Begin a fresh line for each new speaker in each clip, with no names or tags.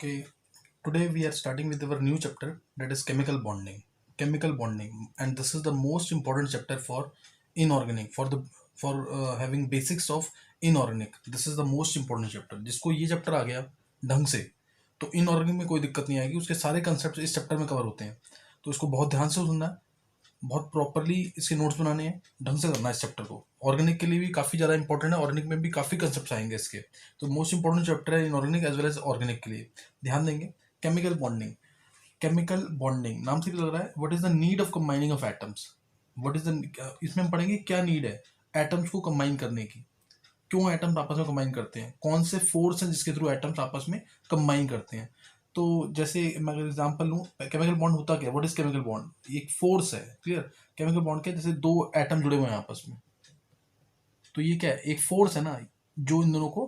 Okay, today we are starting with our new chapter, that is chemical bonding. Chemical bonding, and this is the most important chapter for inorganic, for having basics of inorganic. This is the most important chapter. जिसको ये chapter आ गया ढंग से, तो inorganic में कोई दिक्कत नहीं आएगी. उसके सारे कंसेप्ट इस चैप्टर में कवर होते हैं, तो इसको बहुत ध्यान से सुनना है, बहुत प्रॉपरली इसके नोट्स बनाने हैं, ढंग से करना है इस चैप्टर को. ऑर्गेनिक के लिए भी काफ़ी ज़्यादा इंपॉर्टेंट है, ऑर्गेनिक में भी काफ़ी कंसेप्ट आएंगे इसके. तो मोस्ट इंपॉर्टेंट चैप्टर है inorganic as well as organic के लिए. ध्यान देंगे. Chemical bonding. केमिकल बॉन्डिंग नाम से भी लग रहा है. What is the need of combining of atoms. What is the, इसमें हम पढ़ेंगे क्या नीड है एटम्स को कंबाइन करने की, क्यों एटम्स आपस में कंबाइन करते हैं, कौन से फोर्स हैं जिसके थ्रू एटम्स आपस में कंबाइन करते हैं. तो जैसे मैं अगर एग्जांपल लूँ, केमिकल बॉन्ड होता क्या है, व्हाट इज केमिकल बॉन्ड. एक फोर्स है, क्लियर. केमिकल बॉन्ड क्या है, जैसे दो एटम जुड़े हुए हैं आपस में, तो ये क्या है, एक फोर्स है ना, जो इन दोनों को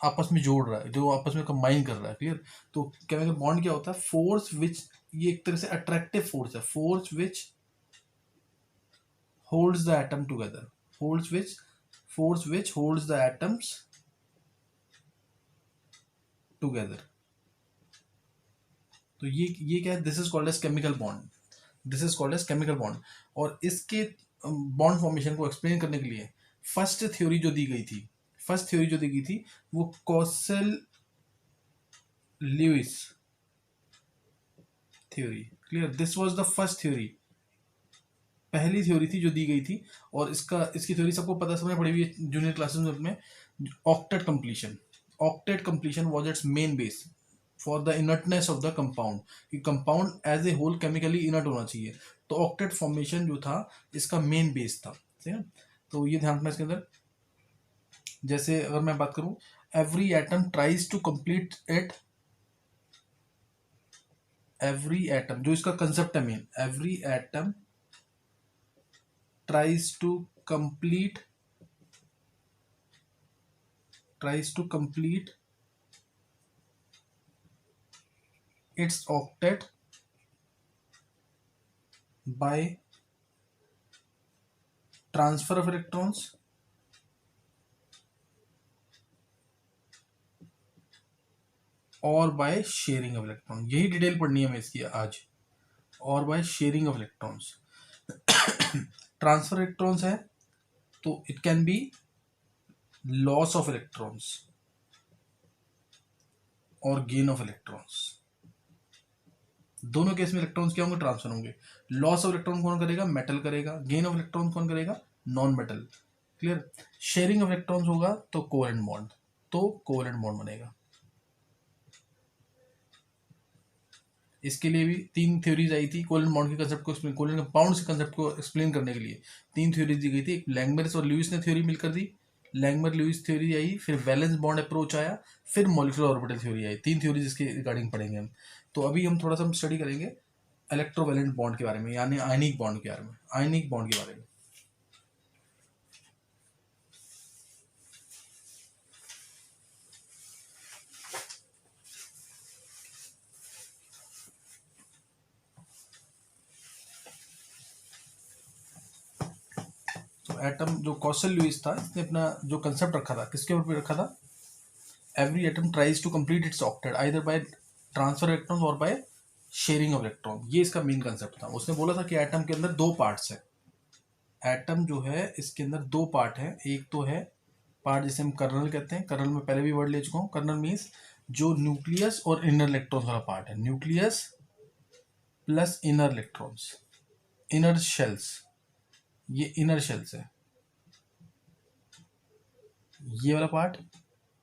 आपस में जोड़ रहा है, जो आपस में कंबाइन कर रहा है, क्लियर. तो केमिकल बॉन्ड क्या होता है, फोर्स विच, ये एक तरह से अट्रैक्टिव फोर्स है, force which holds the atom together, force which holds the atoms together. तो ये क्या है, this is called as chemical bond. This is called as chemical bond. और इसके बॉन्ड फॉर्मेशन को एक्सप्लेन करने के लिए फर्स्ट थ्योरी जो दी गई थी वो causal Lewis theory, clear. This was the first theory, पहली थ्योरी थी जो दी गई थी. और इसकी थ्योरी सबको पता, समझ पड़ी हुई है जूनियर क्लासेस में. Octet completion was its main base for the inertness of the compound, कि compound as a whole chemically inert होना चाहिए. तो ऑक्टेट फॉर्मेशन जो था इसका मेन बेस था, ठीक है. तो ये ध्यान रखना इसके अंदर. जैसे अगर मैं बात करूं, every atom tries to complete it, every atom जो इसका कंसेप्ट है main, every atom tries to complete its octet by transfer of electrons और बाय शेयरिंग ऑफ इलेक्ट्रॉन. यही डिटेल पढ़नी है हमें इसकी आज. और by sharing of electrons. Transfer electrons है तो it can be loss of electrons और गेन ऑफ इलेक्ट्रॉन्स. दोनों केस में इलेक्ट्रॉन्स क्या होंगे, ट्रांसफर होंगे. लॉस ऑफ इलेक्ट्रॉन कौन करेगा, मेटल करेगा. गेन ऑफ इलेक्ट्रॉन कौन करेगा, non metal, clear. Sharing of electrons होगा तो कोवेलेंट बॉन्ड बनेगा. इसके लिए भी तीन थ्योरीज आई थी कोवेलेंट बॉन्ड के कंसेप्ट को एक्सप्लेन, कोवेलेंट कंपाउंड्स के कंसेप्ट को एक्सप्लेन करने के लिए तीन थ्योरीज दी गई थी. एक लैंगमर्स और ल्यूइस ने थ्योरी मिलकर दी, लैंगमर ल्यूइस थ्योरी आई, फिर वैलेंस बॉन्ड अप्रोच आया, फिर मॉलिक्यूलर ऑर्बिटल थ्योरी आई. तीन थ्योरीज इसके रिगार्डिंग पढ़ेंगे हम. तो अभी हम थोड़ा सा हम स्टडी करेंगे इलेक्ट्रोवैलेंट बॉन्ड के बारे में, यानी आयनिक बॉन्ड के बारे में, आयनिक बॉन्ड के बारे में. एटम जो कॉसल ल्यूइस था, इसने अपना जो कंसेप्ट रखा था किसके ऊपर रखा था, every atom tries to complete its octet either by transfer electrons और बाय शेयरिंग ऑफ इलेक्ट्रॉन. ये इसका मेन कंसेप्ट था. उसने बोला था कि एटम के अंदर दो पार्ट्स है. एटम जो है इसके अंदर दो पार्ट है. एक तो है पार्ट जिसे हम कर्नल कहते हैं. कर्नल में पहले भी वर्ड ले चुका हूँ. कर्नल मीन्स जो न्यूक्लियस और इनर इलेक्ट्रॉन्स वाला पार्ट है, nucleus plus inner electrons, inner shells. ये इनर शेल्स है, ये वाला पार्ट,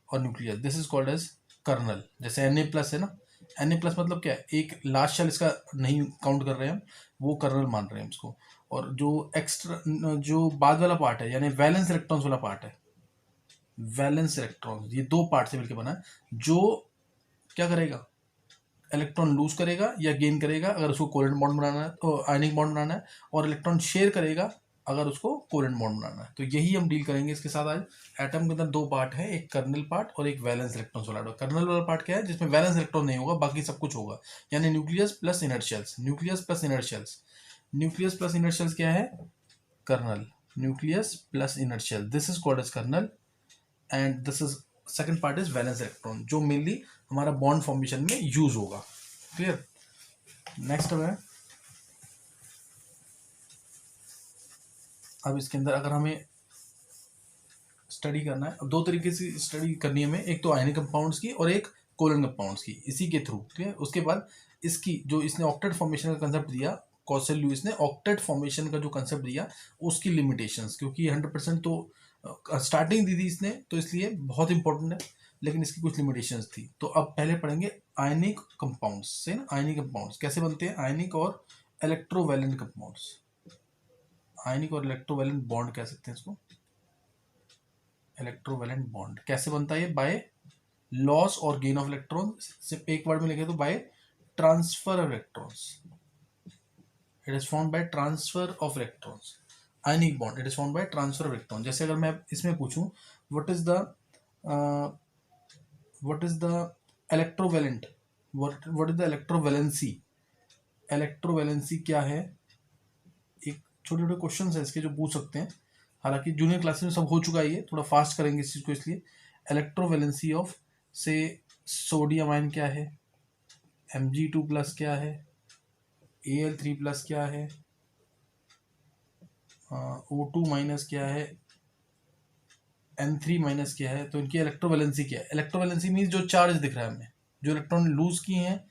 और nucleus. This is called as kernel. जैसे Na+ है ना, Na+ मतलब क्या है, एक लास्ट शेल इसका नहीं काउंट कर रहे हैं हम, वो कर्नल मान रहे हैं इसको. और जो एक्स्ट्रा जो बाद वाला पार्ट है, यानी वैलेंस इलेक्ट्रॉन्स वाला पार्ट है, वैलेंस इलेक्ट्रॉन्स, ये दो पार्ट से मिलकर बना है. जो क्या करेगा, इलेक्ट्रॉन लूज करेगा या गेन करेगा अगर उसको कोवेलेंट बॉन्ड बनाना है, तो आयनिक बॉन्ड बनाना है. और इलेक्ट्रॉन शेयर करेगा अगर उसको कोवेलेंट बॉन्ड बनाना है. तो यही हम डील करेंगे इसके साथ आज. एटम के अंदर दो पार्ट है, एक कर्नल पार्ट और एक वैलेंस इलेक्ट्रॉन्स वाला. कर्नल वाला पार्ट क्या है, जिसमें वैलेंस इलेक्ट्रॉन नहीं होगा, बाकी सब कुछ होगा, यानी nucleus plus inner shells. Nucleus plus inner shells, nucleus plus inner shells क्या है, kernel. Nucleus plus inner shell, this is called as kernel. And this is second part is valence electron, जो मेनली हमारा bond formation में use होगा। Clear. Next है, अब इसके अंदर अगर हमें स्टडी करना है, दो तरीके से स्टडी करनी है हमें, एक तो आयनिक कंपाउंड्स की और एक कोवलेंट कंपाउंड्स की, इसी के थ्रू। ठीक है। उसके बाद इसकी जो इसने ऑक्टेट फॉर्मेशन का कंसेप्ट दिया, कॉसेल ल्यूइस ने ऑक्टेट फॉर्मेशन का जो कंसेप्ट दिया, उसकी लिमिटेशंस, क्योंकि 100% तो स्टार्टिंग दी थी इसने, तो इसलिए बहुत इंपॉर्टेंट है, लेकिन इसकी कुछ लिमिटेशंस थी। तो अब पहले पढ़ेंगे आयनिक कंपाउंड्स से ना, आयनिक कंपाउंड्स कैसे बनते हैं, आयनिक और इलेक्ट्रोवैलेंट कंपाउंड्स। आयनिक और इलेक्ट्रोवैलेंट बॉन्ड कह सकते हैं इसको। इलेक्ट्रोवैलेंट बॉन्ड कैसे बनता है, बाय लॉस और गेन ऑफ इलेक्ट्रॉन। सिर्फ एक वर्ड में लिखे तो by transfer of electrons. It is found by transfer of electrons. Ionic bond it is found by transfer of electron. जैसे अगर मैं इसमें पूछूं what is the electrovalent, what is the electrovalency, electrovalency क्या है, एक छोटे छोटे क्वेश्चन है इसके जो पूछ सकते हैं। हालांकि जूनियर क्लासेस में सब हो चुका है, ये थोड़ा फास्ट करेंगे इस चीज को, इसलिए इलेक्ट्रोवैलेंसी ऑफ से सोडियम आयन क्या है, Mg2+ क्या है, Al3+ क्या है, O2- क्या है, N3- क्या है। तो इनकी इलेक्ट्रोवैलेंसी क्या है, इलेक्ट्रोवैलेंसी मीन्स जो चार्ज दिख रहा है हमें, जो इलेक्ट्रॉन लूज किए हैं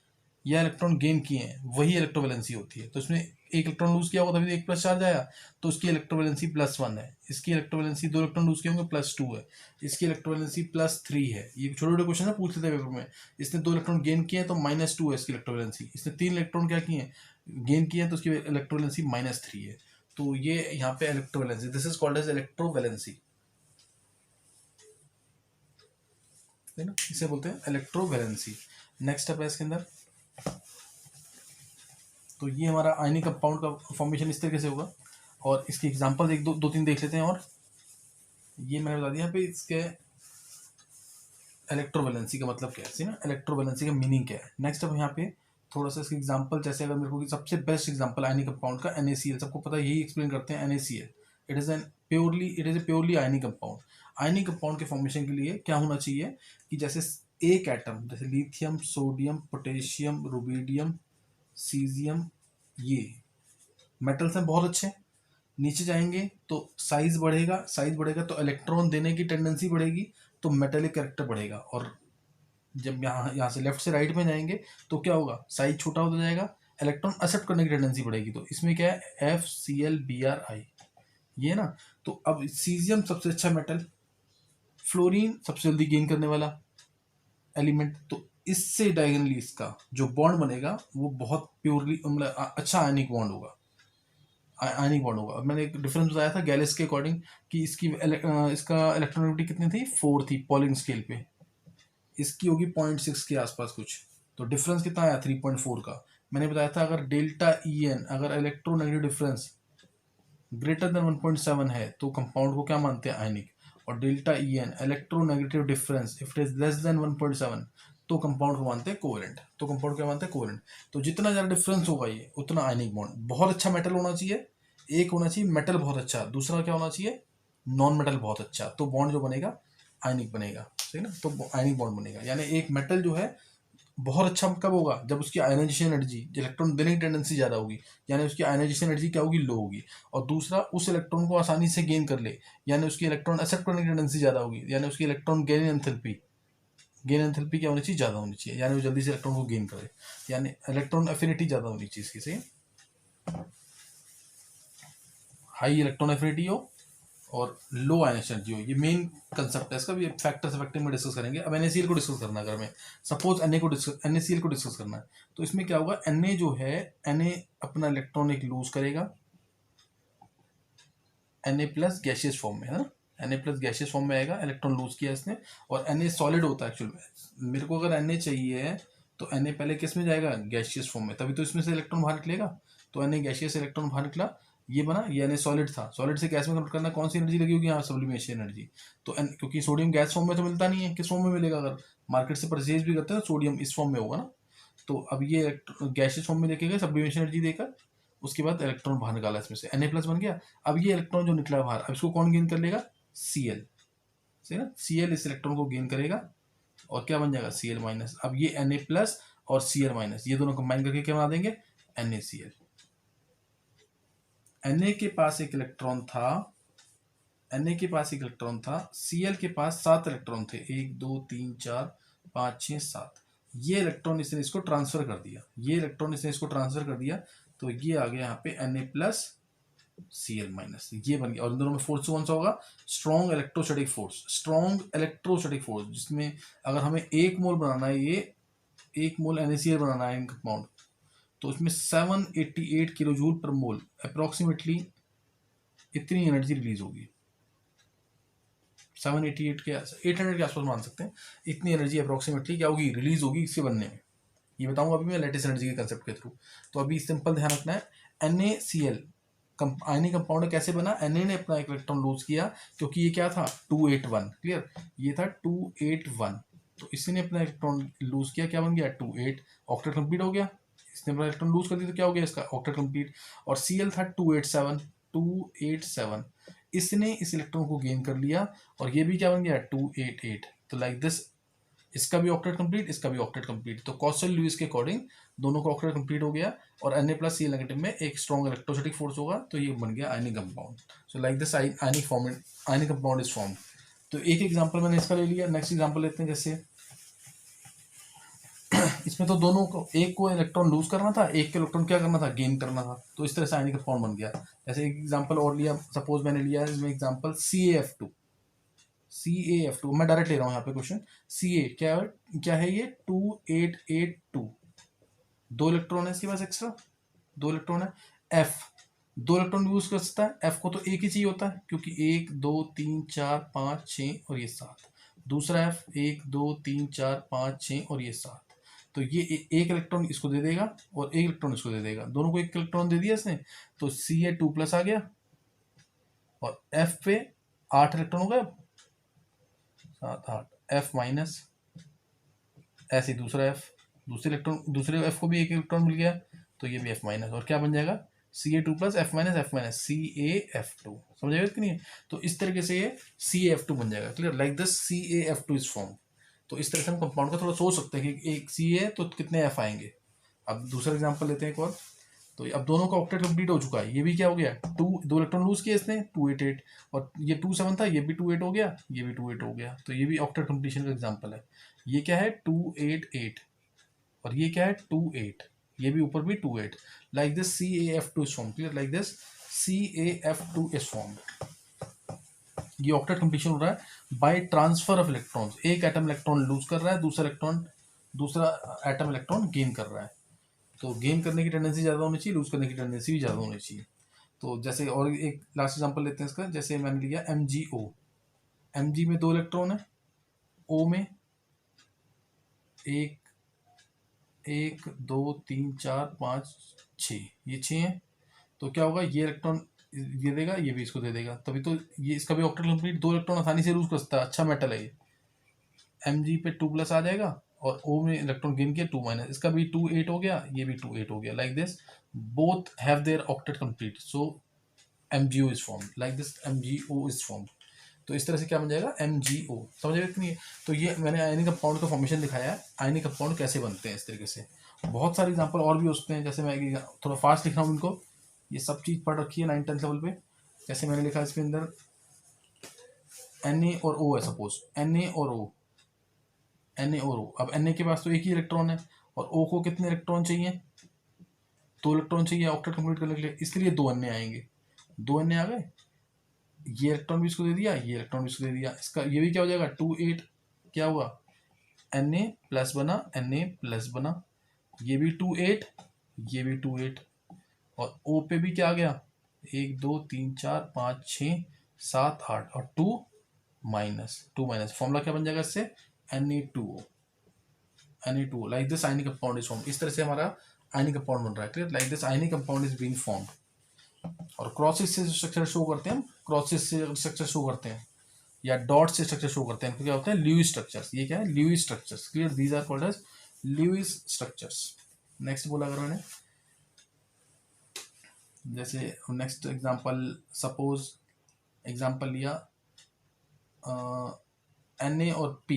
या इलेक्ट्रॉन गेन किए हैं, वही इलेक्ट्रोवैलेंसी होती है। तो इसमें एक इलेक्ट्रॉन लूज किया होगा तभी एक प्लस चार्ज आया, तो उसकी इलेक्ट्रोवैलेंसी +1 है। इसकी इलेक्ट्रोवैलेंसी 2 इलेक्ट्रॉन लूज किए होंगे +2 है। इसकी इलेक्ट्रोवैलेंसी +3 है। ये छोटे छोटे क्वेश्चन है, पूछ लेते हैं पेपर में। इसने 2 इलेक्ट्रॉन गेन किए हैं तो -2 है इसकी इलेक्ट्रोवैलेंसी। इसने 3 इलेक्ट्रॉन क्या किए हैं, गेन किए हैं, तो उसकी इलेक्ट्रोवैलेंसी -3 है। तो ये यहाँ पे electrovalency, this is called as electrovalency, है ना, इसे बोलते हैं इलेक्ट्रोवैलेंसी। नेक्स्ट स्टेप है इसके अंदर, तो ये हमारा आयनिक कंपाउंड का फॉर्मेशन इस तरीके से होगा, और इसके एग्जांपल्स एक दो तीन देख लेते हैं। और ये मैंने बता दिया यहाँ पे इसके इलेक्ट्रोवैलेंसी का मतलब क्या है ना, इलेक्ट्रोवैलेंसी का मीनिंग क्या है। नेक्स्ट अब यहाँ पे थोड़ा सा इसके एग्जांपल, जैसे अगर मेरे को सबसे बेस्ट एग्जांपल आयनिक कंपाउंड का NaCl, सबको पता है, यही एक्सप्लेन करते हैं NaCl। It is a purely ionic compound. Ionic compound के फॉर्मेशन के लिए क्या होना चाहिए कि जैसे एक एटम, जैसे lithium, sodium, potassium, rubidium, caesium, ये मेटल्स हैं बहुत अच्छे। नीचे जाएंगे तो साइज बढ़ेगा, साइज बढ़ेगा तो इलेक्ट्रॉन देने की टेंडेंसी बढ़ेगी, तो मेटेलिक कैरेक्टर बढ़ेगा। और जब यहाँ से लेफ्ट से राइट में जाएंगे तो क्या होगा, साइज छोटा होता जाएगा, इलेक्ट्रॉन एक्सेप्ट करने की टेंडेंसी बढ़ेगी। तो इसमें क्या है, FCl Br, ये ना। तो अब सीजियम सबसे अच्छा मेटल, फ्लोरीन सबसे जल्दी गेन करने वाला एलिमेंट, तो इससे डायगोनली इसका जो बॉन्ड बनेगा वो बहुत प्योरली मतलब अच्छा आयनिक बॉन्ड होगा, आयनिक बॉन्ड होगा। मैंने एक डिफरेंस बताया था गैलिस के अकॉर्डिंग कि इसका इलेक्ट्रॉनिटी कितनी थी, 4 थी पॉलिंग स्केल पे, इसकी होगी 0.6 के आसपास कुछ। तो डिफरेंस कितना आया, 3.4 का। मैंने बताया था अगर ΔEn, अगर इलेक्ट्रोनेगेटिव डिफरेंस ग्रेटर देन 1.7 है तो कंपाउंड को क्या मानते हैं, आयनिक। और ΔEn electronegative difference if it is less than 1.7 तो कंपाउंड को मानते हैं कोवेलेंट। तो कंपाउंड क्या मानते हैं, कोवेलेंट। तो जितना ज़्यादा डिफरेंस होगा ये उतना आयनिक बॉन्ड। बहुत अच्छा मेटल होना चाहिए, एक होना चाहिए मेटल बहुत अच्छा, दूसरा क्या होना चाहिए, नॉन मेटल बहुत अच्छा। तो बॉन्ड जो बनेगा आयनिक बनेगा, ठीक है ना। तो आयनिक बॉन्ड बनेगा, यानी एक मेटल जो है बहुत अच्छा कब होगा, जब उसकी आयनाइजेशन एनर्जी, इलेक्ट्रॉन देने की टेंडेंसी ज़्यादा होगी, यानी उसकी आयनाइजेशन एनर्जी क्या होगी, लो होगी। और दूसरा उस इलेक्ट्रॉन को आसानी से गेन कर ले, यानी उसकी इलेक्ट्रॉन एक्सेप्ट करने की टेंडेंसी ज़्यादा होगी, यानी उसकी इलेक्ट्रॉन गेन एंथैल्पी क्या होनी चाहिए, ज़्यादा होनी चाहिए, यानी वो जल्दी से इलेक्ट्रॉन को गेन करे, यानी इलेक्ट्रॉन एफिनिटी ज़्यादा होनी चाहिए इसकी, सही। हाई इलेक्ट्रॉन एफिनिटी हो और लो आयनाइजेशन एनर्जी हो, ये मेन कंसेप्ट है इसका। भी फैक्टर्स इफेक्टिव में डिस्कस करेंगे। अब NaCl को डिस्कस करना है, अगर मैं सपोज NaCl को डिस्कस करना है तो इसमें क्या होगा, Na जो है, Na अपना इलेक्ट्रॉन एक लूज करेगा, Na+ गैशियस फॉर्म में, है ना, Na+ गैशियस फॉर्म में आएगा, इलेक्ट्रॉन लूज किया इसने। और Na सॉलिड होता है एक्चुअल में। मेरे को अगर Na चाहिए तो Na पहले किस में जाएगा, गैशियस फॉर्म में, तभी तो इसमें से इलेक्ट्रॉन बाहर निकलेगा। तो Na गैशियस इलेक्ट्रॉन बाहर निकला, ये बना, ये Na सॉलिड था, सॉलिड से गैस में कन्वर्ट करना, कौन सी एनर्जी लगी होगी यहाँ, सब्लिमेशन एनर्जी। तो क्योंकि सोडियम गैस फॉर्म में तो मिलता नहीं है, किस फॉर्म में मिलेगा, अगर मार्केट से परचेज भी करते हैं तो सोडियम इस फॉर्म में होगा ना। तो अब ये गैशियस फॉर्म में लेके गए सब्लिमेशन एनर्जी देकर, उसके बाद इलेक्ट्रॉन बाहर निकाला इसमें से, Na+ बन गया। अब ये इलेक्ट्रॉन जो निकला बाहर, अब इसको कौन गेन कर लेगा, Cl, सही ना, Cl इस इलेक्ट्रॉन को गेन करेगा। और क्या बन जाएगा Cl माइनस। अब ये Na प्लस और Cl माइनस ये दोनों कंबाइन करके क्या बना देंगे NaCl। Na के पास एक इलेक्ट्रॉन था, Na के पास एक इलेक्ट्रॉन था, Cl के पास 7 इलेक्ट्रॉन थे, 1 2 3 4 5 6 7। ये इलेक्ट्रॉन इसने इसको ट्रांसफर कर दिया, ये इलेक्ट्रॉन इसने इसको ट्रांसफर कर दिया, तो ये आ गया यहाँ पे Na प्लस Cl माइनस, ये बन गया। और इन दोनों में फोर्स कौन सा होगा, strong electrostatic force, strong electrostatic force, जिसमें अगर हमें 1 मोल बनाना है, ये 1 मोल NaCl बनाना है इन कंपाउंड, तो इसमें 788 किलो जूल पर मोल अप्रोक्सीमेटली इतनी एनर्जी रिलीज होगी। 788 के 800 के आसपास मान सकते हैं, इतनी एनर्जी अप्रोक्सीमेटली क्या होगी, रिलीज होगी इसके बनने में। ये बताऊंगा अभी मैं लेटेस्ट एनर्जी के कंसेप्ट के थ्रू। तो अभी सिंपल ध्यान रखना है, NaCl आयनिक कंपाउंड कैसे बना, Na ने अपना एक इलेक्ट्रॉन लूज किया, क्योंकि ये क्या था 281, क्लियर, ये था 281, तो इसने अपना इलेक्ट्रॉन लूज किया, क्या बन गया 28, ऑक्टेट कंप्लीट हो गया। इसने अपना इलेक्ट्रॉन लूज कर दिया तो क्या हो गया इसका ऑक्टेट कंप्लीट। और Cl था 287, इसने इस इलेक्ट्रॉन को गेन कर लिया, और ये भी क्या बन गया 288। तो लाइक दिस, इसका भी ऑक्टेट कंप्लीट, इसका भी ऑक्टेट कंप्लीट, तो कॉसल लुईस के अकॉर्डिंग दोनों का ऑक्टेट कंप्लीट हो गया, और Na प्लस Cl नेगेटिव में एक स्ट्रॉन्ग इलेक्ट्रोस्टैटिक फोर्स होगा, तो ये बन गया ionic compound. So like this ionic form, ionic compound is form. तो एक एग्जांपल मैंने इसका ले लिया, नेक्स्ट एग्जांपल लेते हैं। जैसे इसमें तो दोनों को, एक को इलेक्ट्रॉन लूज करना था, एक के इलेक्ट्रॉन क्या करना था, गेन करना था, तो इस तरह से आयनिक कंपाउंड बन गया। जैसे एक एग्जांपल और लिया, सपोज मैंने लिया है इसमें एग्जांपल CaF2, CaF2, मैं डायरेक्ट ले रहा हूँ यहाँ पे क्वेश्चन। क्या है ये 2882, 2 इलेक्ट्रॉन है इसके पास एक्स्ट्रा, 2 इलेक्ट्रॉन है। F 2 इलेक्ट्रॉन यूज कर सकता है, F को तो एक ही चाहिए होता है, क्योंकि 1 2 3 4 5 6 और ये 7। दूसरा F 1 2 3 4 5 6 और ये 7, तो ये एक इलेक्ट्रॉन इसको दे देगा और एक इलेक्ट्रॉन इसको दे देगा, दोनों को एक इलेक्ट्रॉन दे दिया इसने, तो Ca2 प्लस आ गया, और F पे 8 इलेक्ट्रॉन हो गया, 7 8, F माइनस, ऐसे दूसरा F, दूसरे इलेक्ट्रॉन, दूसरे F को भी एक इलेक्ट्रॉन मिल गया, तो ये भी F माइनस, और क्या बन जाएगा Ca2 plus F minus CaF2, समझ आएगा कि नहीं। तो इस तरीके से ये CaF2 बन जाएगा, clear, like this CaF2 is form. तो इस तरह से हम कंपाउंड का थोड़ा सोच सकते हैं कि एक Ca है तो कितने F आएंगे। अब दूसरा एग्जाम्पल लेते हैं एक और। तो अब दोनों का ऑक्टेट कंप्लीट हो चुका है, ये भी क्या हो गया, 2 इलेक्ट्रॉन लूज किया इसने 288, और ये 27 था, ये भी 28 हो गया, ये भी 28 हो गया, तो ये भी ऑक्टेट कंप्लीशन का एग्जाम्पल है। ये क्या है 288, और ये क्या है 28, ये भी ऊपर भी 28, like this CaF2 is form, clear, like this CaF2 is form. ये ऑक्टेट कंप्लीशन हो रहा है बाय ट्रांसफर ऑफ इलेक्ट्रॉन्स, एक एटम इलेक्ट्रॉन लूज कर रहा है, दूसरा एटम इलेक्ट्रॉन गेन कर रहा है। तो गेन करने की टेंडेंसी ज़्यादा होनी चाहिए, लूज करने की टेंडेंसी भी ज़्यादा होनी चाहिए। तो जैसे और एक लास्ट एग्जांपल लेते हैं इसका, जैसे मैंने लिया MgO, Mg में 2 इलेक्ट्रॉन है, O में 1 1 2 3 4 5 6, ये 6 हैं, तो क्या होगा, ये इलेक्ट्रॉन ये देगा, ये भी इसको दे देगा, तभी तो ये इसका भी ऑक्टेट कंप्लीट, 2 इलेक्ट्रॉन आसानी से लूज कर सकता है, अच्छा मेटल है ये। Mg पे 2 प्लस आ जाएगा, और O में इलेक्ट्रॉन गेन किया 2 माइनस, इसका भी 28 हो गया, ये भी 28 हो गया, like this both have their octet complete, so MgO is form, like this MgO is form. तो इस तरह से क्या बन जाएगा MgO, समझ आएगा कि नहीं। तो ये मैंने आयनिक कंपाउंड का फॉर्मेशन दिखाया है, आयनिक कंपाउंड कैसे बनते हैं इस तरीके से। बहुत सारे एग्जांपल और भी हो सकते हैं, जैसे मैं थोड़ा फास्ट लिख रहा हूँ इनको, ये सब चीज़ पढ़ रखी है 9th 10th लेवल पे। जैसे मैंने लिखा इसके अंदर Na और O है, सपोज Na और O, अब Na के पास तो एक ही इलेक्ट्रॉन है, और O को कितने इलेक्ट्रॉन चाहिए, 2 इलेक्ट्रॉन चाहिए ऑक्टेट कंप्लीट करने के लिए, इसलिए 2 Na आएंगे, 2 Na आ गए, ये इलेक्ट्रॉन भी इसको दे दिया, ये इलेक्ट्रॉन भी इसको दे दिया, इसका ये भी क्या हो जाएगा 28, क्या हुआ Na प्लस बना, Na प्लस बना, ये भी 28, ये भी 28, और O पे भी क्या आ गया 1 2 3 4 5 6 7 8, और 2 माइनस, फॉर्मूला क्या बन जाएगा इससे Na2O, like this ionic compound is form. इस तरह से हमारा आयनिक कंपाउंड बन रहा है, clear, like this ionic compound is being formed. और क्रॉसेस से स्ट्रक्चर शो करते हैं हम, क्रॉसेस से स्ट्रक्चर शो करते हैं, या डॉट से स्ट्रक्चर शो करते हैं, इनको क्या होते हैं ल्यूइस स्ट्रक्चर्स, ये क्या है Lewis structures, clear, these are called as Lewis structures. Next बोला अगर मैंने, जैसे नेक्स्ट एग्जांपल, सपोज एग्जांपल लिया Na और P,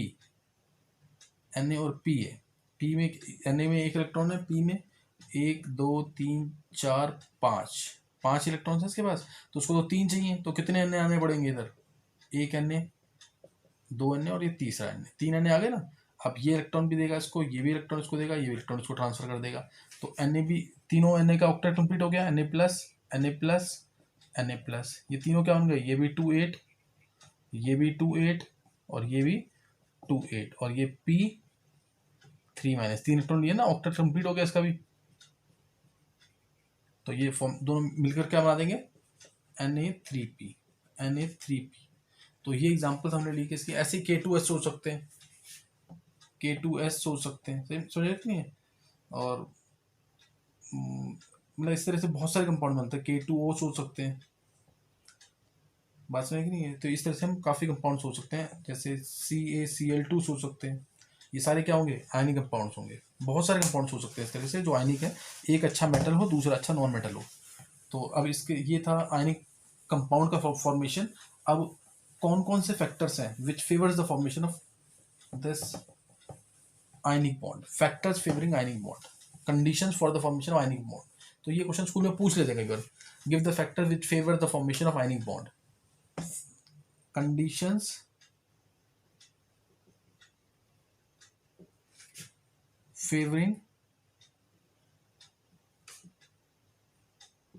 Na और P है, P में Na में एक इलेक्ट्रॉन है, P में 1 2 3 4 5 इलेक्ट्रॉन है इसके पास, तो उसको तो 3 चाहिए, तो कितने Na आने पड़ेंगे इधर, एक Na, 2 Na और ये तीसरा Na, 3 Na आ गए ना। अब ये इलेक्ट्रॉन भी देगा इसको, ये भी इलेक्ट्रॉन इसको देगा, ये भी इलेक्ट्रॉन इसको ट्रांसफर कर देगा, तो Na भी, तीनों Na का ऑक्टेट कंप्लीट हो गया, Na plus Na plus Na plus, ये तीनों क्या बन गए, ये भी 2 8, ये भी 2 8 और ये भी 2 8, और ये P 3 माइनस, 3 इलेक्ट्रॉन लिए ना, ऑक्टेट कंप्लीट हो गया इसका भी। तो ये फॉर्म दोनों मिलकर क्या बना देंगे, Na3P, Na3P। तो ये एग्जांपल्स हमने ली कि इसकी, ऐसे K2S सोच सकते हैं, K2S सोच सकते हैं, सही सोच नहीं है। और मतलब इस तरह से बहुत सारे कंपाउंड बनते हैं, K2O सोच सकते हैं, बात समझ कि नहीं है। तो इस तरह से हम काफ़ी कंपाउंड सोच सकते हैं, जैसे CaCl2 सोच सकते हैं, ये सारे क्या होंगे, आयनिक कंपाउंड्स होंगे। बहुत सारे कंपाउंड सोच सकते हैं इस तरह से जो आयनिक है, एक अच्छा मेटल हो, दूसरा अच्छा नॉन मेटल हो। तो अब इसके, ये था आयनिक कंपाउंड का फॉर्मेशन। अब कौन कौन से फैक्टर्स हैं which favours the formation of this ionic bond, factors favouring ionic bond, conditions for the formation of ionic bond. तो ये क्वेश्चन स्कूल में पूछ लेते हैं कई बार, give the factor which favour the formation of ionic bond, conditions favouring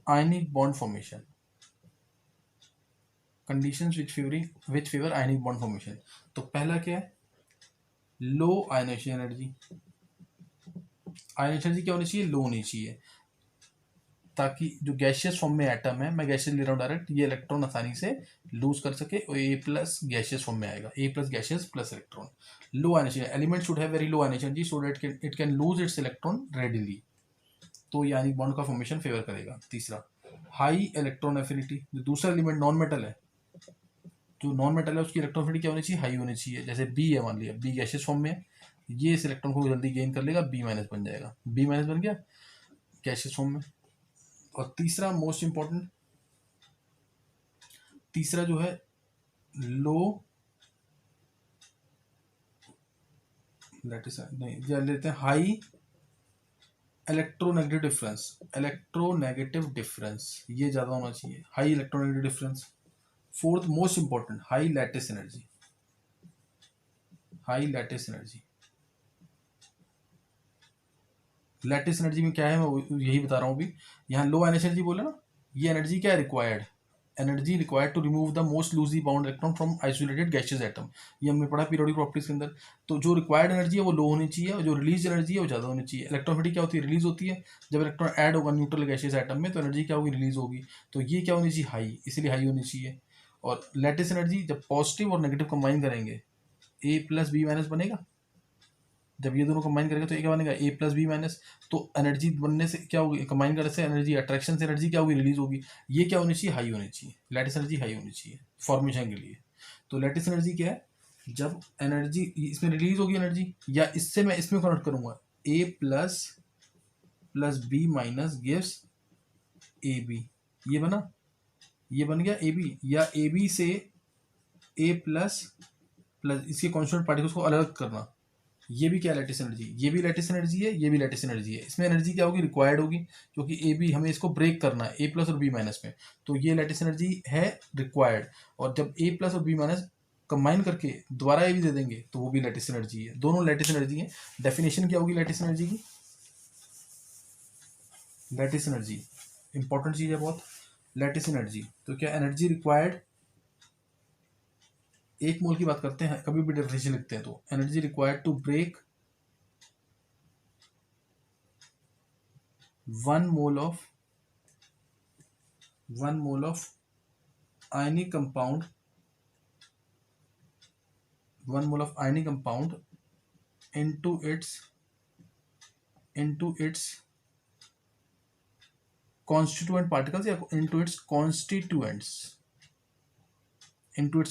ionic bond formation, conditions which favour ionic bond formation. तो पहला क्या है, low ionisation energy. Ionisation energy क्या होनी चाहिए, लो होनी चाहिए, ताकि जो गैशियस फॉर्म में एटम है, मैं गैशियस ले रहा हूँ डायरेक्ट, ये इलेक्ट्रॉन आसानी से लूज कर सके, और ए प्लस गैशियस फॉर्म में आएगा, A plus gaseous plus electron. Low ionisation element should have very low ionisation energy so that it can lose its electron readily, तो ये आयनिक बॉन्ड का फॉर्मेशन फेवर करेगा। तीसरा, हाई इलेक्ट्रॉन एफिनिटी, जो दूसरा element non metal है, जो non metal है उसकी इलेक्ट्रॉन एफिनिटी क्या होनी चाहिए, हाई होनी चाहिए। जैसे बी है, मान लिया बी गैशियस फॉर्म में है, ये इस इलेक्ट्रॉन को जल्दी गेन कर लेगा, बी माइनस बन जाएगा, बी माइनस बन गया गैशियस फॉर्म में। और तीसरा मोस्ट इंपॉर्टेंट, तीसरा जो है लो, नहीं लेते हैं high electronegative difference, electronegative difference ये ज़्यादा होना चाहिए, high electronegative difference. Fourth most important, high lattice energy, high lattice energy. Lattice energy में क्या है, मैं यही बता रहा हूँ अभी। यहाँ लो एनर्जी बोले ना, ये एनर्जी क्या है, required energy required to remove the most loosely bound electron from isolated gaseous atom, ये हमने पढ़ा पीरियोडिक प्रॉपर्टीज के अंदर। तो जो रिक्वायर्ड एनर्जी है वो लो होनी चाहिए, और जो रिलीज एनर्जी है वो ज़्यादा होनी चाहिए। इलेक्ट्रॉनिटी क्या होती है, रिलीज होती है, जब इलेक्ट्रॉन ऐड होगा न्यूट्रल गैशियस एटम में, तो एनर्जी क्या होगी, रिलीज होगी, तो ये क्या होनी चाहिए, हाई, इसलिए हाई होनी चाहिए। और लैटिस एनर्जी, जब पॉजिटिव और नेगेटिव कंबाइन करेंगे, ए प्लस बी माइनस बनेगा, जब ये दोनों कंबाइन करेंगे तो ये क्या बनेगा, ए प्लस बी माइनस। तो एनर्जी बनने से क्या होगी, कंबाइन करने से एनर्जी, अट्रैक्शन से एनर्जी क्या होगी, रिलीज होगी। ये क्या होनी चाहिए, हाई होनी चाहिए, लैटिस एनर्जी हाई होनी चाहिए फॉर्मेशन के लिए। तो लैटिस एनर्जी क्या है, जब एनर्जी इसमें रिलीज होगी एनर्जी, या इससे मैं इसमें कन्वर्ट करूंगा, A plus plus B minus gives A B, ये बना, ये बन गया ए बी, या ए बी से ए प्लस प्लस इसके कॉन्स्टेंट पार्टिकल्स को अलग करना, ये भी क्या लैटिस एनर्जी, ये भी लैटिस एनर्जी है, ये भी लैटिस एनर्जी है। इसमें एनर्जी क्या होगी, रिक्वायर्ड होगी, क्योंकि ए बी हमें इसको ब्रेक करना है, ए प्लस और बी माइनस में, तो ये लैटिस एनर्जी है रिक्वायर्ड। और जब ए प्लस और बी माइनस कंबाइन करके दोबारा ए भी दे देंगे तो वो भी लैटिस एनर्जी है, दोनों लैटिस एनर्जी है। डेफिनेशन क्या होगी लैटिस एनर्जी की, लैटिस एनर्जी इंपॉर्टेंट चीज़ है बहुत। लैटिस एनर्जी तो क्या, एनर्जी रिक्वायर्ड, एक मोल की बात करते हैं, कभी भी डेफिनेशन लिखते हैं तो energy required to break 1 mole of ionic compound, 1 mole of ionic compound into its constituent particles, या into its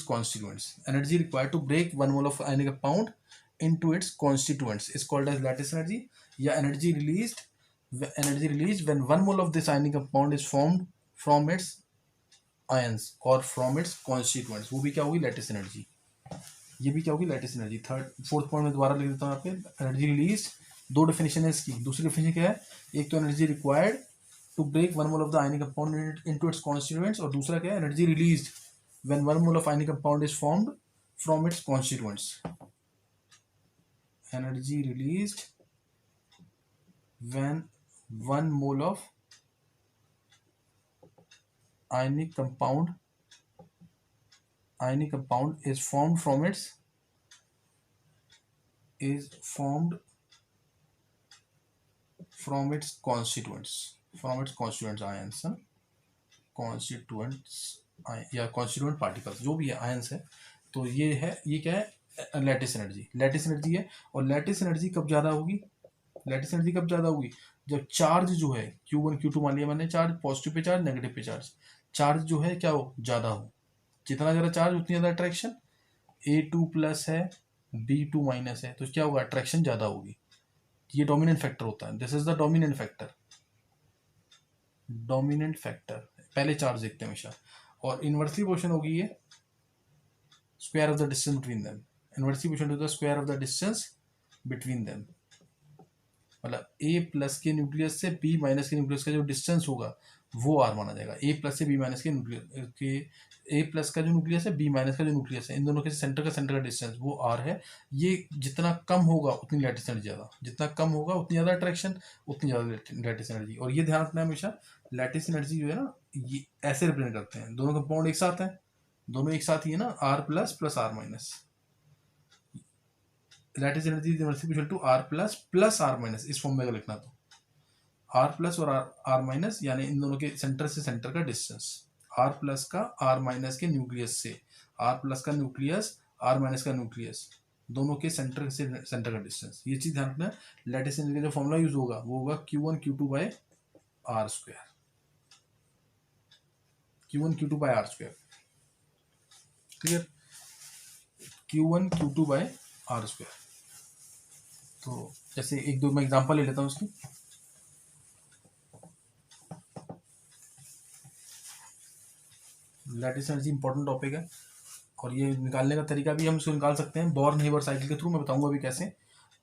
constituents. Energy required to break 1 mole of ionic compound into its constituents is called as lattice energy, या energy released when 1 mole of this ionic compound is formed from its ions or from its constituents, वो भी क्या होगी, lattice energy। ये भी क्या होगी, lattice energy. Fourth point में दोबारा लिख देता हूँ यहाँ पे, एनर्जी रिलीज, दो डेफिनेशन है इसकी। दूसरी डेफिनेशन क्या है, एक तो energy required to break one mole of the ionic compound into its constituents, और दूसरा क्या है, energy released when one mole of ionic compound is formed from its constituents. Energy released when one mole of ionic compound is formed from its constituents ions, या constituent particles, जो भी है ions है। तो ये है, ये क्या है, लैटिस एनर्जी है। और लैटिस एनर्जी कब ज़्यादा होगी, जब चार्ज जो है Q1 Q2, मान लिया मैंने charge, positive pay charge, negative पे चार्ज जो है क्या हो, ज़्यादा हो। जितना ज़्यादा चार्ज उतनी ज़्यादा अट्रैक्शन। A2 प्लस है, B2 माइनस है, तो क्या होगा, अट्रैक्शन ज़्यादा होगी। ये डोमिनेंट फैक्टर होता है, this is the dominant factor. पहले चार्ज देखते हैं हमेशा। और इनवर्सली प्रोपोर्शन होगी ये square of the distance between them. Inversely proportion to the square of the distance between them, मतलब A प्लस के न्यूक्लियस से B माइनस के न्यूक्लियस का जो डिस्टेंस होगा वो R माना जाएगा। A प्लस से B माइनस के न्यूक्लियस के, A प्लस का जो न्यूक्लियस है, B माइनस का जो न्यूक्लियस है, इन दोनों के सेंटर का डिस्टेंस वो R है। ये जितना कम होगा उतनी लैटिस एनर्जी ज़्यादा, जितना कम होगा उतनी ज़्यादा अट्रैक्शन, उतनी ज़्यादा लैटिस एनर्जी। और ये ध्यान रखना है हमेशा, लैटिस एनर्जी जो है ना, ये ऐसे रिप्रेजेंट करते हैं, दोनों कंपाउंड एक साथ हैं, दोनों एक साथ ही है ना, R plus plus R minus. Lattice energy is equal to R plus plus R minus, इस फॉर्म में अगर लिखना तो R प्लस और R माइनस, यानी इन दोनों के सेंटर से सेंटर का डिस्टेंस, R प्लस का R माइनस के न्यूक्लियस से, R प्लस का न्यूक्लियस, R माइनस का न्यूक्लियस, दोनों के सेंटर से सेंटर का डिस्टेंस। ये चीज़ ध्यान रखना है। लैटिस एनर्जी का जो फॉर्मूला यूज होगा वो होगा Q1 Q2 by R square, Q1 Q2 by R square, clear, Q1 Q2 by R square. तो जैसे एक दो मैं एग्जांपल ले लेता हूँ उसकी। लैटिस एनर्जी इंपॉर्टेंट टॉपिक है, और ये निकालने का तरीका भी हम इसको निकाल सकते हैं बॉर्न-हेबर साइकिल के थ्रू। मैं बताऊंगा अभी कैसे।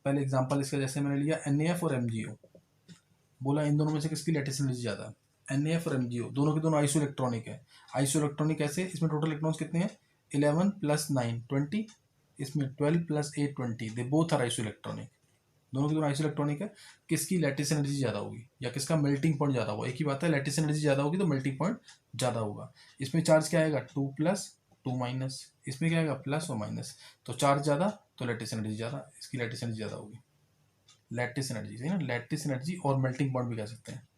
पहले एग्जांपल इसका, जैसे मैंने लिया NaF और MgO, बोला इन दोनों में से किसकी लैटिस एनर्जी ज़्यादा है। NaF और MgO दोनों के दोनों आइसो इलेक्ट्रॉनिक है। आइसो इलेक्ट्रॉनिक कैसे, इसमें टोटल इलेक्ट्रॉन्स कितने हैं, 11 प्लस 9 20, इसमें 12 प्लस 8 20, they both are isoelectronic, दोनों के दोनों आइसो इलेक्ट्रॉनिक है। किसकी लैटिस एनर्जी ज़्यादा होगी, या किसका मेल्टिंग पॉइंट ज़्यादा होगा, एक ही बात है, लैटिस एनर्जी ज़्यादा होगी तो मेल्टिंग पॉइंट ज़्यादा होगा। इसमें चार्ज क्या आएगा, 2 प्लस 2 माइनस, इसमें क्या आएगा, प्लस और माइनस, तो चार्ज ज़्यादा तो लैटिस एनर्जी ज़्यादा, इसकी लैटिस एनर्जी ज़्यादा होगी। लैटिस एनर्जी सही ना, लैटिस एनर्जी और मेल्टिंग पॉइंट भी कह सकते हैं।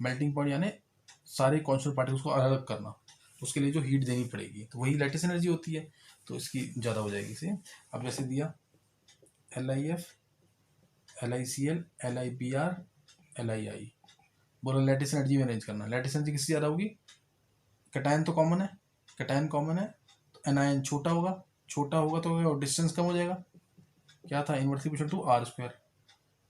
मेल्टिंग पॉइंट यानी सारे कॉन्स्टेंट पार्टिकल्स को अलग अलग करना, उसके लिए जो हीट देनी पड़ेगी, तो वही लैटिस एनर्जी होती है, तो इसकी ज़्यादा हो जाएगी इसे। अब जैसे दिया LiF, LiCl, LiBr, LiI, बोलो लैटिस एनर्जी में अरेंज करना। लैटिस एनर्जी किससे ज़्यादा होगी, कैटायन तो कॉमन है, कैटायन कॉमन है, तो एनायन छोटा होगा तो डिस्टेंस कम हो जाएगा। क्या था, inversely proportional to R square.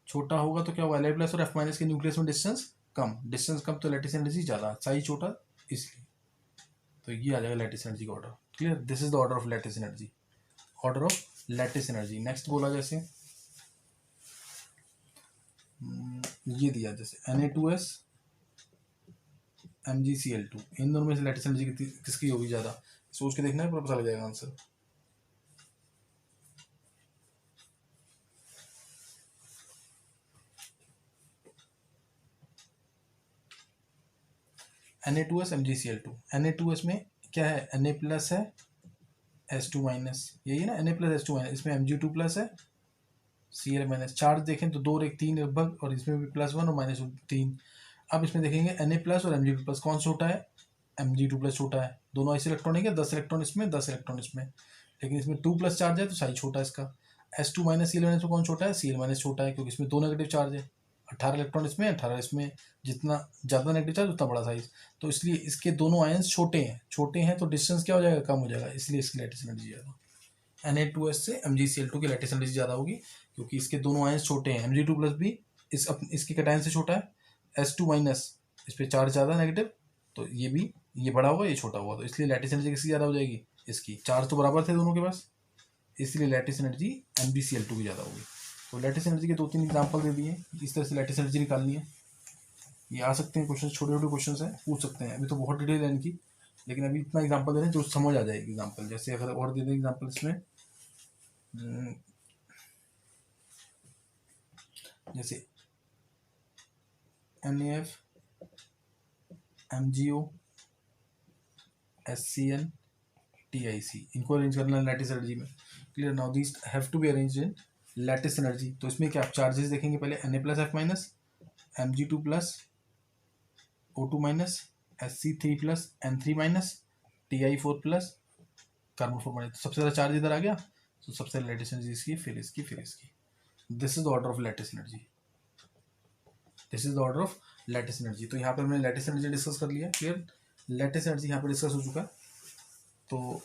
छोटा होगा तो क्या होगा, Li प्लस और F माइनस के न्यूक्लियस में डिस्टेंस कम तो लैटिस एनर्जी ज़्यादा, साइज छोटा इसलिए, तो ये आ जाएगा लैटिस एनर्जी का order. Clear, this is the order of lattice energy, order of lattice energy. Next बोला जैसे ये दिया, जैसे Na2S MgCl2, इन दोनों में से लैटिस एनर्जी किसकी होगी ज़्यादा, सोच के देखना है, पूरा पता लग जाएगा आंसर। Na2S MgCl2, Na2S में क्या है, Na प्लस है S2 माइनस, यही है ना, Na प्लस S2 माइनस, इसमें Mg2 प्लस है Cl माइनस। चार्ज देखें तो 2 और 1 3 लगभग, और इसमें भी +1 और -3। अब इसमें देखेंगे Na प्लस और Mg2 प्लस कौन छोटा है, Mg2 प्लस छोटा है, दोनों आइसो इलेक्ट्रॉनिक है, 10 इलेक्ट्रॉन इसमें 10 इलेक्ट्रॉन इसमें, लेकिन इसमें 2 प्लस चार्ज है तो साइज छोटा है इसका। S2 माइनस Cl माइनस में कौन छोटा है, Cl माइनस छोटा है, क्योंकि इसमें 2 नेगेटिव चार्ज है, 18 इलेक्ट्रॉन इसमें 18 इसमें, जितना ज़्यादा नेगेटिव चार्ज उतना बड़ा साइज, तो इसलिए इसके दोनों आयंस छोटे हैं तो डिस्टेंस क्या हो जाएगा, कम हो जाएगा, इसलिए इसकी लैटिस एनर्जी ज़्यादा। Na2S से MgCl2 की लैटिस एनर्जी ज़्यादा होगी, क्योंकि इसके दोनों आयंस छोटे हैं। Mg2 प्लस भी इसके कैटायन से छोटा है, S2 माइनस इस पर चार्ज ज़्यादा नेगेटिव, तो ये बड़ा होगा ये छोटा होगा, तो इसलिए लैटिस एनर्जी किसकी ज़्यादा हो जाएगी, इसकी। चार्ज तो बराबर थे दोनों के पास, इसलिए लैटिस एनर्जी MgCl2 की ज़्यादा होगी। तो लैटिस एनर्जी के 2-3 एग्जाम्पल दे दिए, इस तरह से लैटिस एनर्जी निकालनी है। ये आ सकते हैं क्वेश्चन, छोटे छोटे क्वेश्चन हैं, पूछ सकते हैं। अभी तो बहुत डिटेल है इनकी, लेकिन अभी इतना एग्जाम्पल दे रहे हैं जो समझ आ जाएगी एग्जाम्पल। जैसे अगर और दे दें एग्जाम्पल इसमें, जैसे NaF, MgO, HCl, TiC, इनको अरेंज करना है लैटिस एनर्जी में। Clear? Now these have to be arranged in lattice energy. तो इसमें क्या चार्जेस देखेंगे पहले, Na+F-, Mg2+, O2-, Sc3+, N3-, Ti4+, carbon 4-। तो सबसे ज़्यादा चार्ज इधर आ गया, तो सबसे लैटिस एनर्जी इसकी, फिर इसकी, फिर इसकी। This is the order of lattice energy, this is the order of lattice energy. तो यहाँ पर हमने लैटिस एनर्जी डिस्कस कर लिया। क्लियर? लैटिस एनर्जी यहाँ पर डिस्कस हो चुका है। तो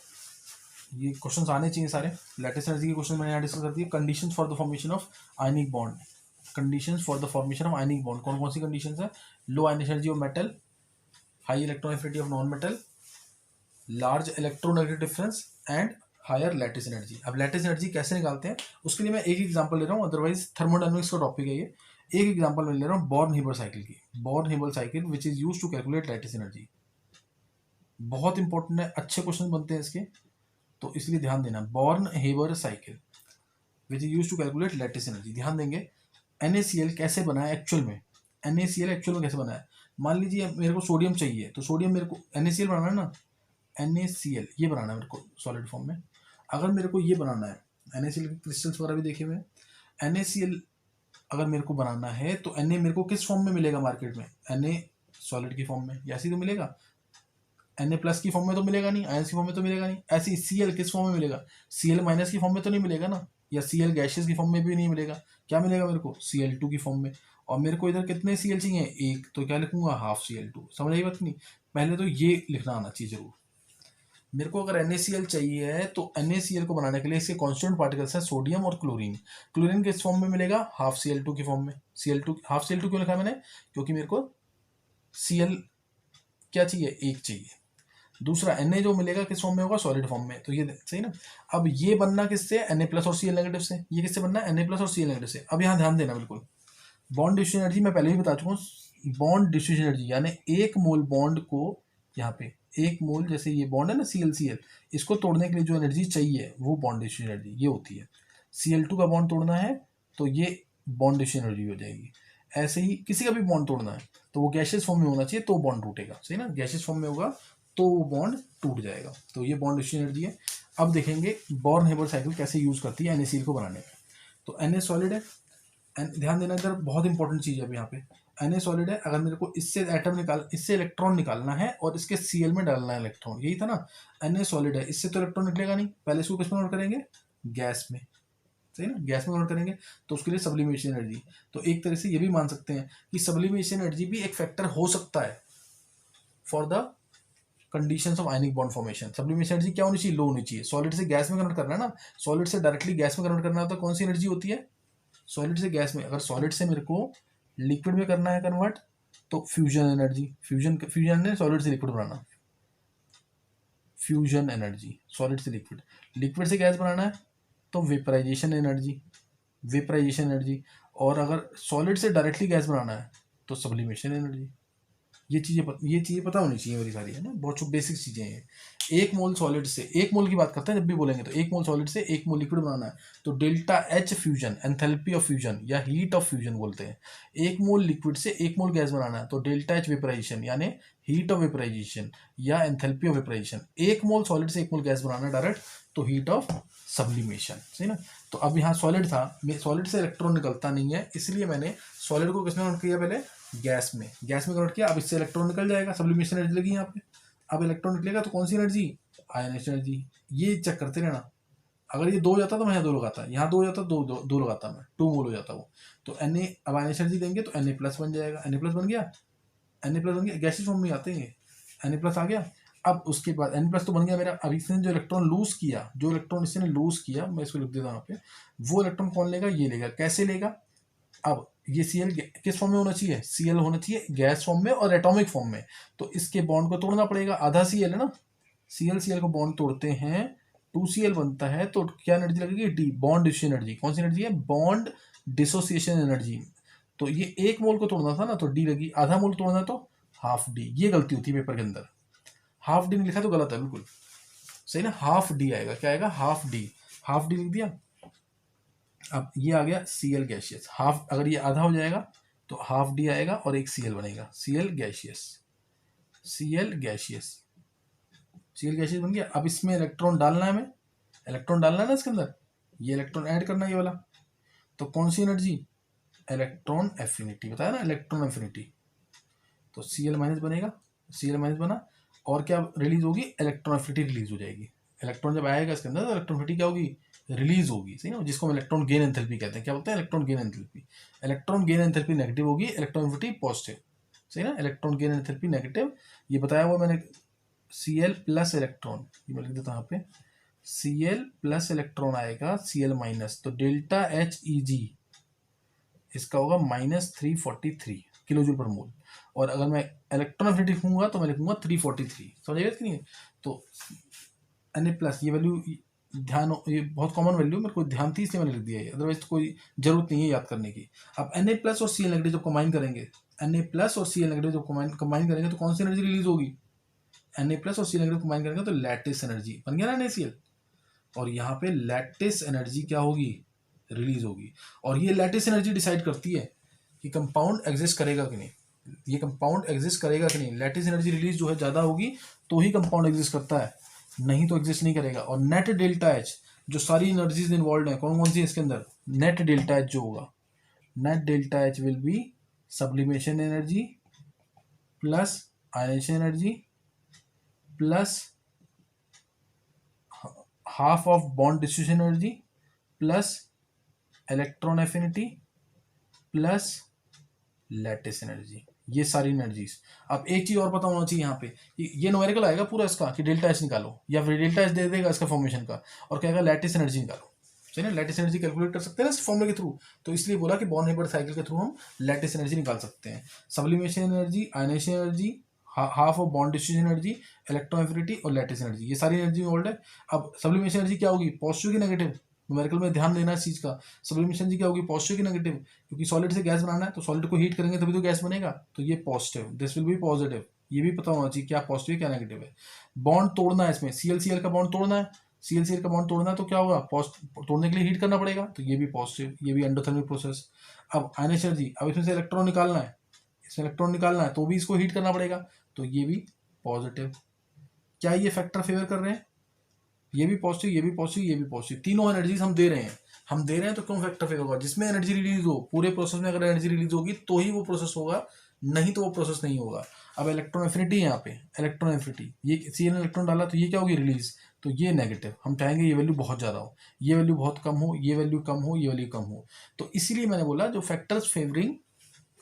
ये क्वेश्चंस आने चाहिए सारे। लैटिस एनर्जी के क्वेश्चन मैंने यहाँ डिस्कस कर दिए। Conditions for the formation of ionic bond, conditions for the formation of ionic bond, कौन कौन सी कंडीशंस है? Low ionic energy of metal, high electron affinity of non metal, large electronegative difference and higher lattice energy. अब lattice energy कैसे निकालते हैं उसके लिए मैं एक एग्जांपल ले रहा हूँ, अदरवाइज थर्मोडायनामिक्स का टॉपिक है ये। एक एग्जांपल मैं ले रहा हूँ बॉर्न-हाइबर साइकिल की, Born Haber cycle which is used to calculate lattice energy. बहुत इंपॉर्टेंट है, अच्छे क्वेश्चन बनते हैं इसके, तो इसलिए ध्यान देना। Born Haber cycle which is used to calculate lattice energy. ध्यान देंगे NaCl कैसे बना है एक्चुअल में, NaCl एक्चुअल में कैसे बना है। मान लीजिए मेरे को सोडियम चाहिए, तो सोडियम मेरे को NaCl बनाना है ना, NaCl ये बनाना है मेरे को सॉलिड फॉर्म में। अगर मेरे को ये बनाना है, NaCl के क्रिस्टल्स वगैरह भी देखे हुए हैं, NaCl अगर मेरे को बनाना है तो Na मेरे को किस फॉर्म में मिलेगा मार्केट में? Na सॉलिड की फॉर्म में, ऐसे ही तो मिलेगा। Na+ की फॉर्म में तो मिलेगा नहीं, आयंस की फॉर्म में तो मिलेगा नहीं। ऐसे ही Cl किस फॉर्म में मिलेगा? Cl- की फॉर्म में तो नहीं मिलेगा ना, या Cl गैसेस की फॉर्म में भी नहीं मिलेगा। क्या मिलेगा मेरे को? Cl2 की फॉर्म में। और मेरे को इधर कितने Cl चाहिए? एक, तो क्या लिखूंगा? Half Cl2। समझ आई बात नहीं? पहले तो ये लिखना आना चाहिए जरूर। मेरे को अगर NaCl चाहिए है तो NaCl को बनाने के लिए इसके कॉन्स्टिट्यूएंट पार्टिकल्स हैं सोडियम और क्लोरीन। क्लोरीन किस फॉर्म में मिलेगा? हाफ Cl2 की फॉर्म में। Cl2 हाफ Cl2 क्यों लिखा मैंने? क्योंकि मेरे को Cl क्या चाहिए? एक चाहिए। दूसरा Na जो मिलेगा किस फॉर्म में होगा? सॉलिड फॉर्म में। तो ये सही ना। अब ये बनना किससे? Na+ और Cl- से। ये किससे बनना है? Na+ और Cl- से। अब यहाँ ध्यान देना बिल्कुल, बॉन्ड डिस्ट्रीब्यूशन एनर्जी मैं पहले ही बता चुका हूँ। बॉन्ड डिस्ट्रीब्यूशन एनर्जी यानी एक मोल बॉन्ड को, यहाँ पे एक मोल, जैसे ये बॉन्ड है ना Cl, इसको तोड़ने के लिए जो एनर्जी चाहिए वो बॉन्ड डिस्ट्रीब्यूशन एनर्जी ये होती है। Cl2 का बॉन्ड तोड़ना है तो ये बॉन्ड डिस्ट्रीब्यूशन एनर्जी हो जाएगी। ऐसे ही किसी का भी बॉन्ड तोड़ना है तो वो गैशियस फॉर्म में होना चाहिए तो बॉन्ड टूटेगा, सही ना। गैशियस फॉर्म में होगा तो वो बॉन्ड टूट जाएगा। तो ये बॉन्ड डिस्ट्रीब्यूशन एनर्जी है। अब देखेंगे बॉर्न-हाइबर साइकिल कैसे यूज करती है NaCl को बनाने में। तो Na सॉलिड है, ध्यान देना इधर बहुत इंपॉर्टेंट चीज है। अब यहाँ पे Na सॉलिड है, अगर मेरे को इससे एटम निकाल, इससे इलेक्ट्रॉन निकालना है और इसके Cl में डालना है इलेक्ट्रॉन, यही था ना। Na सॉलिड है, इससे तो इलेक्ट्रॉन निकलेगा नहीं, पहले इसको किस में कन्वर्ट करेंगे? गैस में, सही ना, गैस में कन्वर्ट करेंगे। तो उसके लिए सब्लिमेशन एनर्जी, तो एक तरह से ये भी मान सकते हैं कि सब्लिमेशन एनर्जी भी एक फैक्टर हो सकता है for the conditions of ionic bond formation. Sublimation energy क्या होनी चाहिए? लो होनी चाहिए। सॉलिड से गैस में कन्वर्ट करना है ना, सॉलिड से डायरेक्टली गैस में कन्वर्ट करना है तो कौन सी एनर्जी होती है? सॉलिड से गैस में। अगर सॉलिड से मेरे को लिक्विड में करना है कन्वर्ट तो फ्यूजन एनर्जी, फ्यूजन ने सॉलिड से लिक्विड बनाना, फ्यूजन एनर्जी, सॉलिड से लिक्विड। लिक्विड से गैस बनाना है तो वेपराइजेशन एनर्जी, वेपराइजेशन एनर्जी। और अगर सॉलिड से डायरेक्टली गैस बनाना है तो सब्लिमेशन एनर्जी। ये चीज़ें पता होनी चाहिए मेरी सारी, है ना, बहुत बेसिक चीज़ें हैं। एक मोल सॉलिड से, एक मोल की बात करते हैं जब भी बोलेंगे, तो एक मोल सॉलिड से एक मोल लिक्विड बनाना है तो delta H fusion, enthalpy of fusion या हीट ऑफ फ्यूजन बोलते हैं। एक मोल लिक्विड से एक मोल गैस बनाना है तो डेल्टा H वेपराइजेशन यानी हीट ऑफ वेपराइजेशन या एंथैल्पी ऑफ वेपराइजेशन। एक मोल सॉलिड से एक मोल गैस बनाना है डायरेक्ट तो हीट ऑफ सब्लिमेशन, सही ना। तो अब यहाँ सॉलिड था, सॉलिड से इलेक्ट्रॉन निकलता नहीं है, इसलिए मैंने सॉलिड को किसमें कन्वर्ट किया? पहले गैस में, गैस में कन्वर्ट किया। अब इससे इलेक्ट्रॉन निकल जाएगा, सब्लिमेशन एनर्जी लगी यहाँ पे। अब इलेक्ट्रॉन निकलेगा तो कौन सी एनर्जी? Ionisation energy. ये चेक करते रहना। अगर ये 2 जाता तो मैं यहाँ 2 लगाता, यहाँ 2 जाता तो 2 लगाता मैं, 2 मोल हो जाता वो। तो Na अब आयनेशन एनर्जी देंगे तो Na+ बन जाएगा। Na+ बन गया, Na+ बन गया, गैसेस फॉर्म में आते हैं, Na+ आ गया। अब उसके बाद Na+ तो बन गया मेरा। अब इसने जो इलेक्ट्रॉन लूज किया, जो इलेक्ट्रॉन इसने लूज किया, मैं इसको लिख देता हूँ यहाँ पे, वो इलेक्ट्रॉन कौन लेगा? ये लेगा। कैसे लेगा? अब ये Cl किस फॉर्म में होना चाहिए? Cl होना चाहिए गैस फॉर्म में और एटॉमिक फॉर्म में। तो इसके बॉन्ड को तोड़ना पड़ेगा, आधा Cl है ना, Cl को बॉन्ड तोड़ते हैं 2Cl बनता है तो क्या एनर्जी लगेगी, डी, बॉन्ड डिसोसिएशन एनर्जी। कौन सी एनर्जी है, बॉन्ड डिसोसिएशन एनर्जी। तो ये 1 मोल को तोड़ना था ना तो डी लगी, आधा मोल तोड़ना तो हाफ डी। ये गलती होती है पेपर के अंदर, हाफ डी लिखा तो गलत है बिल्कुल, सही ना, हाफ डी आएगा, क्या आएगा, हाफ डी, हाफ डी लिख दिया। अब ये आ गया Cl गैशियस, हाफ, अगर ये आधा हो जाएगा तो हाफ डी आएगा और एक Cl बनेगा, Cl gaseous, Cl gaseous, Cl gaseous बन गया। अब इसमें इलेक्ट्रॉन डालना है, हमें इलेक्ट्रॉन डालना है ना इसके अंदर, ये इलेक्ट्रॉन ऐड करना है ये वाला, तो कौन सी एनर्जी, इलेक्ट्रॉन एफिनिटी, बताया ना, इलेक्ट्रॉन एफिनिटी। तो Cl माइनस बनेगा, Cl माइनस बना, और क्या रिलीज होगी, इलेक्ट्रॉन एफिनिटी रिलीज हो जाएगी। इलेक्ट्रॉन जब आएगा इसके अंदर तो इलेक्ट्रॉन एफिनिटी क्या होगी, रिलीज होगी, सही ना, जिसको हम इलेक्ट्रॉन गेन एंथैल्पी कहते हैं। क्या बोलते हैं, electron gain enthalpy. Electron gain enthalpy negative होगी, इलेक्ट्रॉन एफिनिटी पॉजिटिव, सही ना, इलेक्ट्रॉन गेन एंथैल्पी नेगेटिव, ये बताया हुआ मैंने। Cl प्लस इलेक्ट्रॉन, ये मैं लिख देता हूँ यहाँ पे, Cl प्लस इलेक्ट्रॉन आएगा Cl माइनस, तो डेल्टा Heg इसका होगा -343 किलो जूल पर मोल। और अगर मैं इलेक्ट्रॉन एफिनिटी लिखूंगा तो मैं लिखूंगा 343, समझिएगा कि नहीं। तो Na प्लस, ये वैल्यू ध्यान, ये बहुत कॉमन वैल्यू मेरे को ध्यान थी इसलिए मैंने लिख दिया है, अदरवाइज तो कोई जरूरत नहीं है याद करने की। अब Na प्लस और Cl नेगेटिव जब कंबाइन करेंगे, Na प्लस और Cl नेगेटिव जब कंबाइन करेंगे तो कौन सी एनर्जी रिलीज होगी, Na प्लस और Cl नेगेटिव कंबाइन करेंगे तो लैटिस एनर्जी बन गया ना NaCl। और यहाँ पे लैटिस एनर्जी क्या होगी, रिलीज होगी। और ये लैटिस एनर्जी डिसाइड करती है कि कंपाउंड एग्जिस्ट करेगा कि नहीं, ये कंपाउंड एग्जिस्ट करेगा कि नहीं। लैटिस एनर्जी रिलीज जो है ज़्यादा होगी तो ही कंपाउंड एग्जिस्ट करता है, नहीं तो एग्जिस्ट नहीं करेगा। और नेट डेल्टा एच, जो सारी एनर्जीज इन्वॉल्व है कौन कौन सी है इसके अंदर, नेट डेल्टा एच जो होगा, net delta H will be sublimation energy plus ionisation energy plus half of bond distribution energy plus electron affinity plus lattice energy, ये सारी एनर्जीज। अब एक चीज और पता होना चाहिए यहाँ पे, ये न्यूमेरिकल आएगा पूरा इसका कि डेल्टा एच निकालो, या फिर डेल्टा एच दे देगा इसका फॉर्मेशन का और कहेगा लैटिस एनर्जी निकालो, सही ना, लैटिस एनर्जी कैलकुलेट कर सकते हैं ना इस फॉर्मूले के थ्रू। तो इसलिए बोला कि बॉर्न हेबर्ट साइकिल के थ्रू हम लैटिस एनर्जी निकाल सकते हैं। Sublimation energy, ionisation energy, half of bond distribution energy, electron affinity और लैटिस एनर्जी, ये सारी एनर्जी इन्वॉल्व है। अब सब्लिमेशन एनर्जी क्या होगी, पॉजिटिव की नेगेटिव, न्यूमेरिकल में ध्यान देना इस चीज का। सब्लिमेशन एनर्जी क्या होगी, पॉजिटिव की नेगेटिव, क्योंकि सॉलिड से गैस बनाना है तो सॉलिड को हीट करेंगे तभी तो गैस बनेगा, तो ये positive, this will be positive, ये भी पता होना चाहिए क्या पॉजिटिव क्या नेगेटिव है। बॉन्ड तोड़ना है इसमें, ClCl का बॉन्ड तोड़ना है, ClCl का बॉन्ड तोड़ना है तो क्या होगा, तोड़ने के लिए हीट करना पड़ेगा, तो ये भी पॉजिटिव, ये भी एंडोथर्मिक प्रोसेस। अब आयनेशन एनर्जी, अब इसमें से इलेक्ट्रॉन निकालना है, इसमें इलेक्ट्रॉन निकालना है तो भी इसको हीट करना पड़ेगा, तो ये भी पॉजिटिव। क्या ये फैक्टर फेवर कर रहे हैं, ये भी पॉजिटिव, ये भी पॉजिटिव, ये भी पॉजिटिव, तीनों एनर्जीज हम दे रहे हैं। हम दे रहे हैं तो क्यों फैक्टर फेवर होगा, जिसमें एनर्जी रिलीज हो, पूरे प्रोसेस में अगर एनर्जी रिलीज होगी तो ही वो प्रोसेस होगा, नहीं तो वो प्रोसेस नहीं होगा। अब इलेक्ट्रॉन एफिनिटी है यहाँ पे, इलेक्ट्रॉन एफिनिटी, ये Cl इलेक्ट्रॉन डाला तो ये क्या होगी, रिलीज, तो ये नेगेटिव। हम चाहेंगे ये वैल्यू बहुत ज़्यादा हो, ये वैल्यू बहुत कम हो, ये वैल्यू कम हो, ये वैल्यू कम हो। तो इसीलिए मैंने बोला जो factors favouring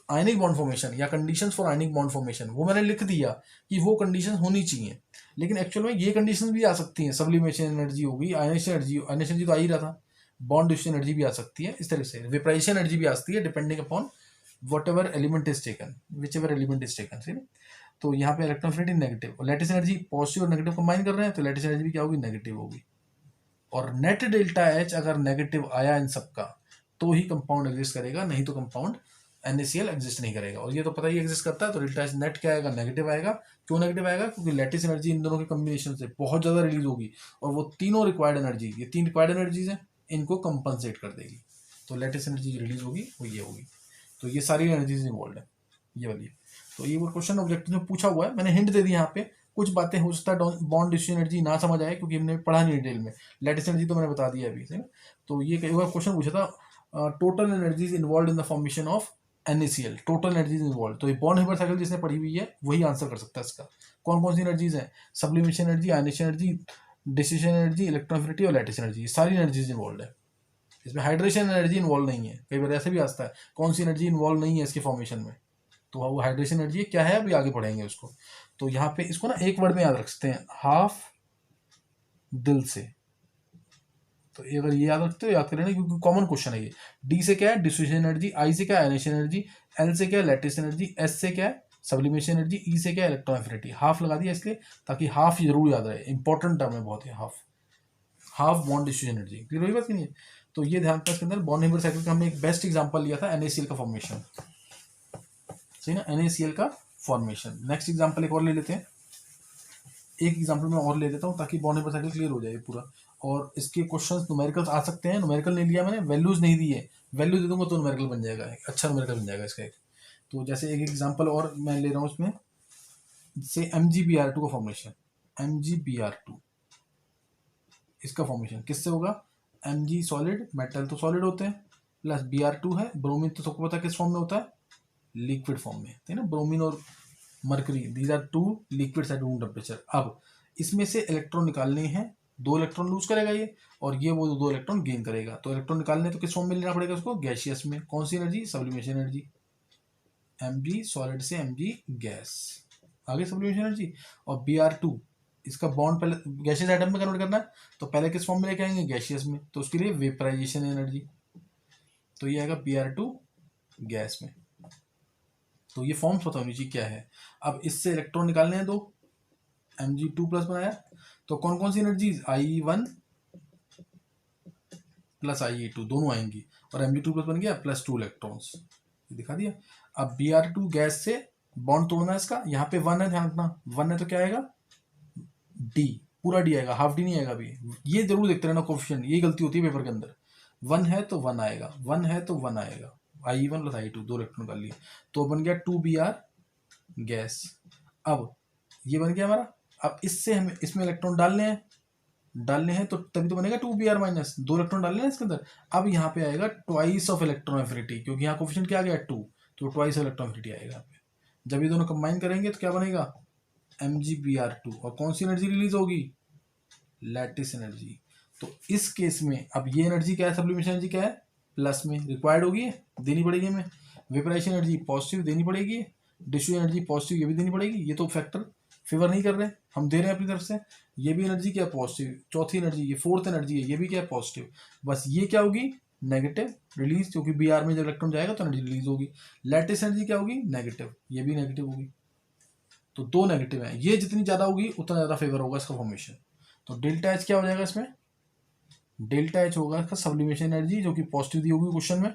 ionic bond formation या conditions for ionic bond formation, वो मैंने लिख दिया कि वो कंडीशन होनी चाहिए, लेकिन एक्चुअल में ये कंडीशंस भी आ सकती हैं। सब्लिमेशन एनर्जी होगी, आयनेशन एनर्जी तो आ ही रहा था, बॉन्ड डिस्ट्रीब्यूशन एनर्जी भी आ सकती है, इस तरह से वेपराइजेशन एनर्जी भी आ सकती है, depending upon what ever element is taken, which ever element is taken, ठीक है। तो यहाँ पे इलेक्ट्रॉन एफिनिटी नेगेटिव और लैटिस एनर्जी पॉजिटिव और नेगेटिव कंबाइन कर रहे हैं, तो लैटिस एनर्जी भी क्या होगी, नेगेटिव होगी। और नेट डेल्टा एच अगर नेगेटिव आया इन सबका तो ही कंपाउंड एग्जिस्ट करेगा, नहीं तो कंपाउंड NaCl एग्जिस्ट नहीं करेगा। और ये तो पता ही एग्जिस्ट करता है, तो डेल्टा एच नेट क्या आएगा, नेगेटिव आएगा। क्यों नेगेटिव आएगा, क्योंकि लैटिस एनर्जी इन दोनों के कॉम्बिनेशन से बहुत ज़्यादा रिलीज होगी और वो तीनों रिक्वायर्ड एनर्जी, ये 3 रिक्वायर्ड एनर्जीज हैं, इनको कंपनसेट कर देगी। तो लैटिस एनर्जी रिलीज होगी वो ये होगी, तो ये सारी एनर्जीज इन्वॉल्व है, ये वाली। तो ये वो क्वेश्चन ऑब्जेक्टिव में पूछा हुआ है, मैंने हिंट दे दी यहाँ पे। कुछ बातें हो सकता है बॉन्ड डिस्ट्रीब्यूशन एनर्जी ना समझ आए क्योंकि हमने पढ़ा नहीं डिटेल में, लैटिस एनर्जी तो मैंने बता दिया अभी, है ना। तो ये कई बार क्वेश्चन पूछा था, total energies involve in the formation of NaCl, total energies involve. तो ये बॉन्ड हेबर साइकिल जिसने पढ़ी हुई है वही आंसर कर सकता है इसका। कौन कौन सी एनर्जीज हैं, sublimation energy, ionisation energy, distribution energy, electron affinity और लैटिस एनर्जी, सारी एनर्जीज इन्वॉल्व है। इसमें हाइड्रेशन एनर्जी इन्वॉल्व नहीं है, कई बार ऐसे भी आता है कौन सी एनर्जी इन्वॉल्व नहीं है इसके फॉर्मेशन में, तो वो हाइड्रेशन एनर्जी क्या है अभी आगे पढ़ेंगे उसको। तो यहाँ पे इसको ना एक वर्ड में याद रख सकते हैं, हाफ दिल से। तो अगर ये याद रखते हो याद कर लेना क्योंकि कॉमन क्वेश्चन है ये। डी से क्या है डिफ्यूजन एनर्जी, आई से क्या है आयनेशन एनर्जी, एल से क्या है लैटिस एनर्जी, एस से क्या है सब्लिमेशन एनर्जी, ई से क्या है इलेक्ट्रॉन एफिनिटी। हाफ लगा दिया इसलिए ताकि हाफ जरूर याद रहे, इंपॉर्टेंट टर्म है बहुत है half. Half bond distribution energy. Clear हुई बात कि नहीं? तो ये ध्यान रखना, इसके अंदर बॉन्ड हेबर साइकिल का हमने एक बेस्ट एग्जांपल लिया था NaCl का फॉर्मेशन, सही ना, NaCl का फॉर्मेशन। नेक्स्ट एग्जांपल एक और ले लेते हैं, एक एग्जांपल मैं और ले लेता हूँ ताकि बॉन्ड हेबर साइकिल क्लियर हो जाए पूरा। और इसके क्वेश्चंस न्यूमेरिकल्स आ सकते हैं, न्यूमेरिकल नहीं लिया मैंने, वैल्यूज नहीं दी है, वैल्यू दे दूंगा तो न्यूमेरिकल बन जाएगा, अच्छा न्यूमेरिकल बन जाएगा इसका एक। तो जैसे एक एग्जांपल और मैं ले रहा हूँ इसमें, से MgBr2 का फॉर्मेशन, MgBr2 इसका फॉर्मेशन किससे होगा? Mg सॉलिड, मेटल तो सॉलिड होते हैं, प्लस Br2 है, ब्रोमीन तो सबको पता है किस फॉर्म में होता है, लिक्विड फॉर्म में, है ना, ब्रोमीन और mercury, these are two liquids at room temperature. अब इसमें से इलेक्ट्रॉन निकालने हैं, 2 इलेक्ट्रॉन लूज करेगा ये, और ये वो 2 इलेक्ट्रॉन गेन करेगा। तो इलेक्ट्रॉन निकालने तो किस फॉर्म में लेना पड़ेगा उसको? गैसियस में। कौन सी energy? Sublimation energy. Mg solid से Mg गैस, आगे सब्लिमेशन एनर्जी। और Br2 इसका बॉन्ड पहले गैसियस आइटम में कन्वर्ट करना है, तो पहले किस फॉर्म में लेके आएंगे? गैसियस में, तो उसके लिए वेपराइजेशन एनर्जी, तो ये आएगा Br2 गैस में। तो ये फॉर्म्स पता होनी चाहिए क्या है। अब इससे इलेक्ट्रॉन निकालने हैं 2, Mg2 प्लस बनाया, तो कौन कौन सी एनर्जीज? IE1 प्लस IE2 दोनों आएंगी, और Mg2 प्लस बन गया प्लस 2 इलेक्ट्रॉन्स, दिखा दिया। अब Br2 गैस से बॉन्ड तोड़ना है इसका, यहाँ पे 1 है, ध्यान रखना 1 है तो क्या आएगा? D, पूरा D आएगा, हाफ D नहीं आएगा। अभी ये जरूर देखते रहना कोफिशिएंट, ये गलती होती है पेपर के अंदर, 1 है तो 1 आएगा, 1 है तो 1 आएगा, IE1 प्लस IE2 2 इलेक्ट्रॉन निकाल लिए, तो बन गया 2Br गैस। अब ये बन गया हमारा। अब इससे हमें इसमें इलेक्ट्रॉन डालने हैं तो तभी तो बनेगा 2Br माइनस, 2 इलेक्ट्रॉन डालने हैं इसके अंदर। अब यहाँ पे आएगा ट्वाइस ऑफ इलेक्ट्रॉन एफिनिटी, क्योंकि यहाँ कोफिशिएंट क्या आ गया? 2, तो ट्वाइस ऑफ इलेक्ट्रॉन एफिनिटी आएगा यहाँ पे। जब ये दोनों कंबाइन करेंगे तो क्या बनेगा? MgBr2, और कौन सी एनर्जी रिलीज होगी? Lattice energy. तो इस केस में अब ये एनर्जी क्या है? सब्लिमेशन एनर्जी क्या है? प्लस में रिक्वायर्ड होगी, देनी पड़ेगी हमें। वेपराइजेशन एनर्जी पॉजिटिव देनी पड़ेगी, डिफ्यूजन एनर्जी पॉजिटिव ये भी देनी पड़ेगी। ये तो फैक्टर फेवर नहीं कर रहे, हम दे रहे हैं अपनी तरफ से। ये भी एनर्जी क्या है? पॉजिटिव। चौथी एनर्जी, ये फोर्थ एनर्जी है, ये भी क्या है? पॉजिटिव। बस ये क्या होगी? नेगेटिव रिलीज, क्योंकि Br में जब इलेक्ट्रॉन जाएगा तो एनर्जी रिलीज होगी। लैटिस एनर्जी क्या होगी? नेगेटिव, ये भी नेगेटिव होगी। तो 2 नेगेटिव है, ये जितनी ज्यादा होगी उतना ज्यादा फेवर होगा इसका फॉर्मेशन। तो डेल्टा H क्या हो जाएगा इसमें? डेल्टा H होगा इसका सब्लिमेशन एनर्जी, जो कि पॉजिटिव दी होगी क्वेश्चन में,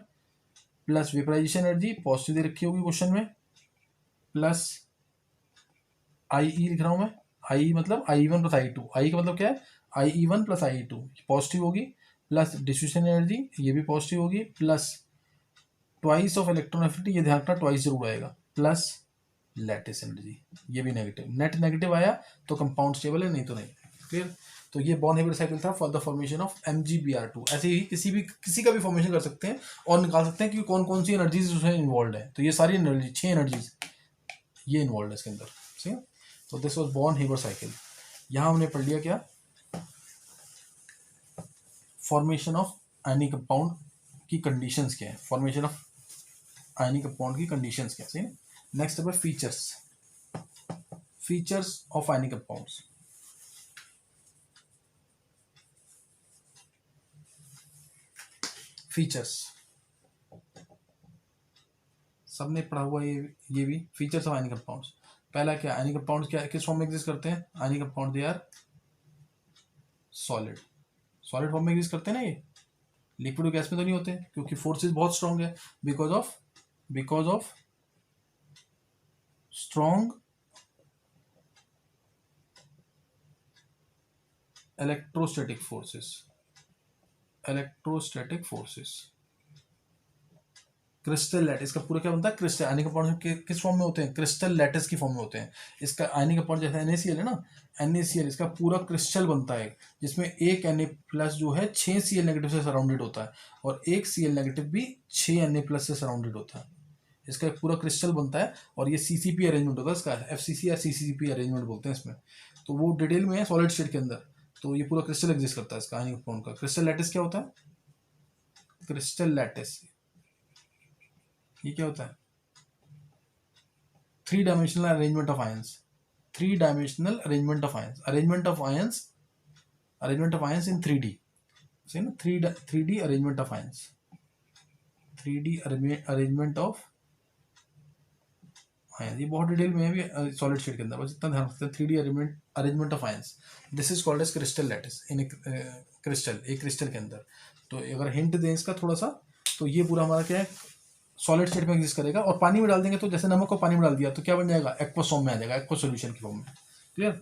प्लस वेपराइजेशन एनर्जी पॉजिटिव दे रखी होगी क्वेश्चन में, प्लस IE लिख रहा हूं मैं, IE मतलब IE1 प्लस IE2, आई का मतलब क्या है? IE1 प्लस IE2 पॉजिटिव होगी, प्लस डिफ्यूजन एनर्जी ये भी पॉजिटिव होगी, plus twice of electron affinity, ये ध्यान रखना ट्वाइस जरूर आएगा, प्लस लैटिस एनर्जी ये भी नेगेटिव। नेट नेगेटिव आया तो कंपाउंड स्टेबल है, नहीं तो नहीं। क्लियर? तो ये बॉर्न हेबर साइकिल था for the formation of MgBr2। ऐसे ही किसी का भी फॉर्मेशन कर सकते हैं और निकाल सकते हैं कि कौन कौन सी एनर्जीज उसमें इन्वॉल्व है। तो ये सारी एनर्जी 6 एनर्जीज ये इन्वॉल्व है इसके अंदर, ठीक है। तो this was Born Haber cycle. यहाँ हमने पढ़ लिया क्या? फॉर्मेशन ऑफ आयनिक कंपाउंड की कंडीशंस क्या है, फॉर्मेशन ऑफ आयनिक कंपाउंड की कंडीशंस क्या है, सही है। नेक्स्ट है features of ionic compounds. Features सबने पढ़ा हुआ ये भी फीचर्स ऑफ आयनिक कंपाउंड्स। पहला क्या? आयनिक कंपाउंड्स क्या किस फॉर्म में एग्जिस्ट करते हैं? Ionic compound they are solid form में एग्जिस्ट करते हैं ना। ये लिक्विड और गैस में तो नहीं होते, क्योंकि फोर्सेस बहुत स्ट्रांग है, because of strong electrostatic forces. Crystal lattice का पूरा क्या बनता है? क्रिस्टल। आयनिक कंपाउंड किस फॉर्म में होते हैं? क्रिस्टल लैटिस की फॉर्म में होते हैं। इसका आयनिक कंपाउंड जैसे NaCl है ना, NaCl इसका पूरा क्रिस्टल बनता है, जिसमें एक Na प्लस जो है 6 Cl नेगेटिव से सराउंडेड होता है, और एक Cl नेगेटिव भी 6 Na प्लस से सराउंडेड होता है। इसका एक पूरा क्रिस्टल बनता है, और ये CCP अरेंजमेंट होता है इसका, FCC या CCP अरेंजमेंट बोलते हैं इसमें। तो वो डिटेल में है सॉलिड स्टेट के अंदर। तो ये पूरा क्रिस्टल एग्जिस्ट करता है इसका आयनिक कंपाउंड का। क्रिस्टल लैटिस क्या होता है? क्रिस्टल लैटिस ये क्या होता है? 3 dimensional arrangement of ions. 3 dimensional arrangement of ions in 3D, सही ना। 3D arrangement of ions, 3D arrangement of ion, ये बहुत डिटेल में है भी सॉलिड स्टेट के अंदर, बस इतना ध्यान रखते हैं 3D arrangement of ions, this is called as crystal lattice in crystal, एक क्रिस्टल के अंदर। तो अगर हिंट दें इसका थोड़ा सा, तो ये पूरा हमारा क्या है, सॉलिड स्टेट में एग्जिस्ट करेगा, और पानी में डाल देंगे तो जैसे नमक को पानी में डाल दिया तो क्या बन जाएगा, एक्वस फॉर्म में आ जाएगा, एक्वस सॉल्यूशन की फॉर्म में। क्लियर।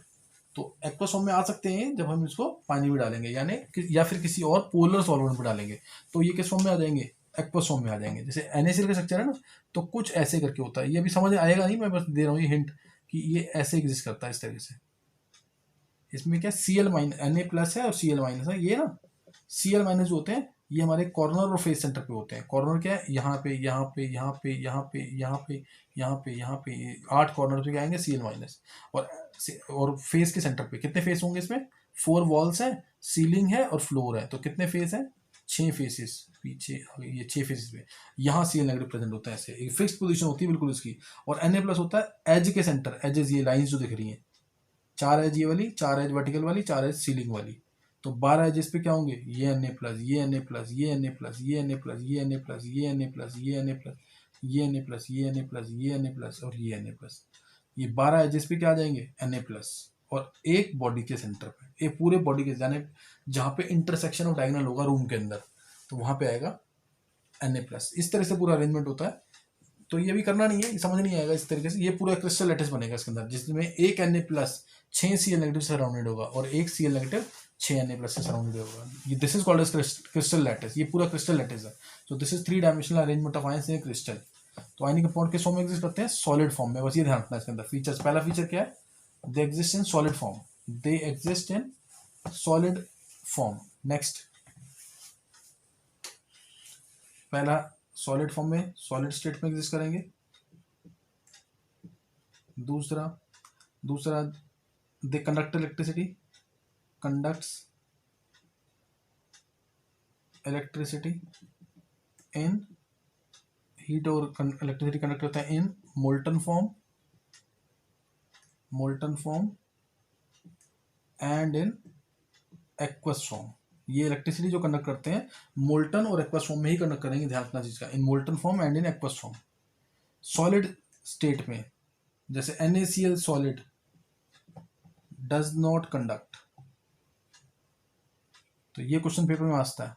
तो एक्वस फॉर्म में आ सकते हैं जब हम इसको पानी में डालेंगे, यानी या फिर किसी और पोलर सॉल्वेंट में डालेंगे, तो ये किस फॉर्म में आ जाएंगे, एक्वस फॉर्म में आ जाएंगे। जैसे NaCl का स्ट्रक्चर है ना, तो कुछ ऐसे करके होता है, ये अभी समझ आएगा नहीं, मैं बस दे रहा हूँ ये हिंट कि ये ऐसे एग्जिस्ट करता है इस तरीके से। इसमें क्या Cl माइनस Na प्लस है और Cl माइनस है, ये ना Cl माइनस जो होते हैं ये हमारे कॉर्नर और फेस सेंटर पे होते हैं। कॉर्नर क्या है, यहाँ पे यहाँ पे यहाँ पे यहाँ पे यहाँ पे यहाँ पे यहाँ पे 8 कॉर्नर पे क्या आएंगे Cl माइनस। और फेस के सेंटर पे कितने फेस होंगे इसमें, 4 वॉल्स हैं, सीलिंग है और फ्लोर है, तो कितने फेस हैं, 6 फेसेस पीछे ये 6 फेसेस पे यहाँ Cl नेगेटिव प्रेजेंट होता है, ऐसे एक फिक्स पोजीशन होती है बिल्कुल इसकी। और Na प्लस होता है एज के सेंटर, एजेस ये लाइंस जो दिख रही हैं, 4 एज ये वाली, 4 एज वर्टिकल वाली, 4 एज सीलिंग वाली, तो 12 एजेस पे क्या होंगे, ये Na प्लस, ये Na प्लस, ये Na प्लस, ये Na प्लस, ये Na प्लस, ये Na प्लस, ये Na प्लस, ये Na प्लस, ये Na प्लस, ये Na प्लस और ये Na प्लस, ये 12 एजेस पे क्या आ जाएंगे, Na प्लस। और एक बॉडी के सेंटर पे, एक पूरे बॉडी के जाने जहाँ पे इंटरसेक्शन ऑफ डायगोनल होगा रूम के अंदर, तो वहाँ पे आएगा Na प्लस। इस तरह से पूरा अरेंजमेंट होता है। तो ये भी करना नहीं है, ये समझ नहीं आएगा इस तरीके से। ये पूरा क्रिस्टल लैटिस बनेगा इसके अंदर, जिसमें एक Na प्लस 6 Cl नेगेटिव से सराउंडेड होगा और एक Cl नेगेटिव 6 Na प्लस से सराउंडेड होगा। ये this is called as crystal lattice, ये पूरा क्रिस्टल लैटिस है। So this is 3 dimensional arrangement of ions in crystal. तो आयनिक कंपाउंड किस फॉर्म में एग्जिस्ट करते हैं, सॉलिड फॉर्म में, बस ये ध्यान रखना है इसके अंदर। फीचर्स, पहला फीचर क्या है, they exist in solid form, they exist in solid form. Next, पहला सॉलिड फॉर्म में, सॉलिड स्टेट में एग्जिस्ट करेंगे। दूसरा दूसरा they conduct electricity, conducts electricity in heat, और इलेक्ट्रिसिटी कंडक्ट करता है इन molten form, molten form and in aqueous form. ये इलेक्ट्रिसिटी जो कंडक्ट करते हैं मोल्टन और एक्वस फॉर्म में ही कंडक्ट करेंगे, ध्यान रखना चीज का, in molten form and in aqueous form. Solid state में जैसे NaCl solid does not conduct, तो ये क्वेश्चन पेपर में आता है,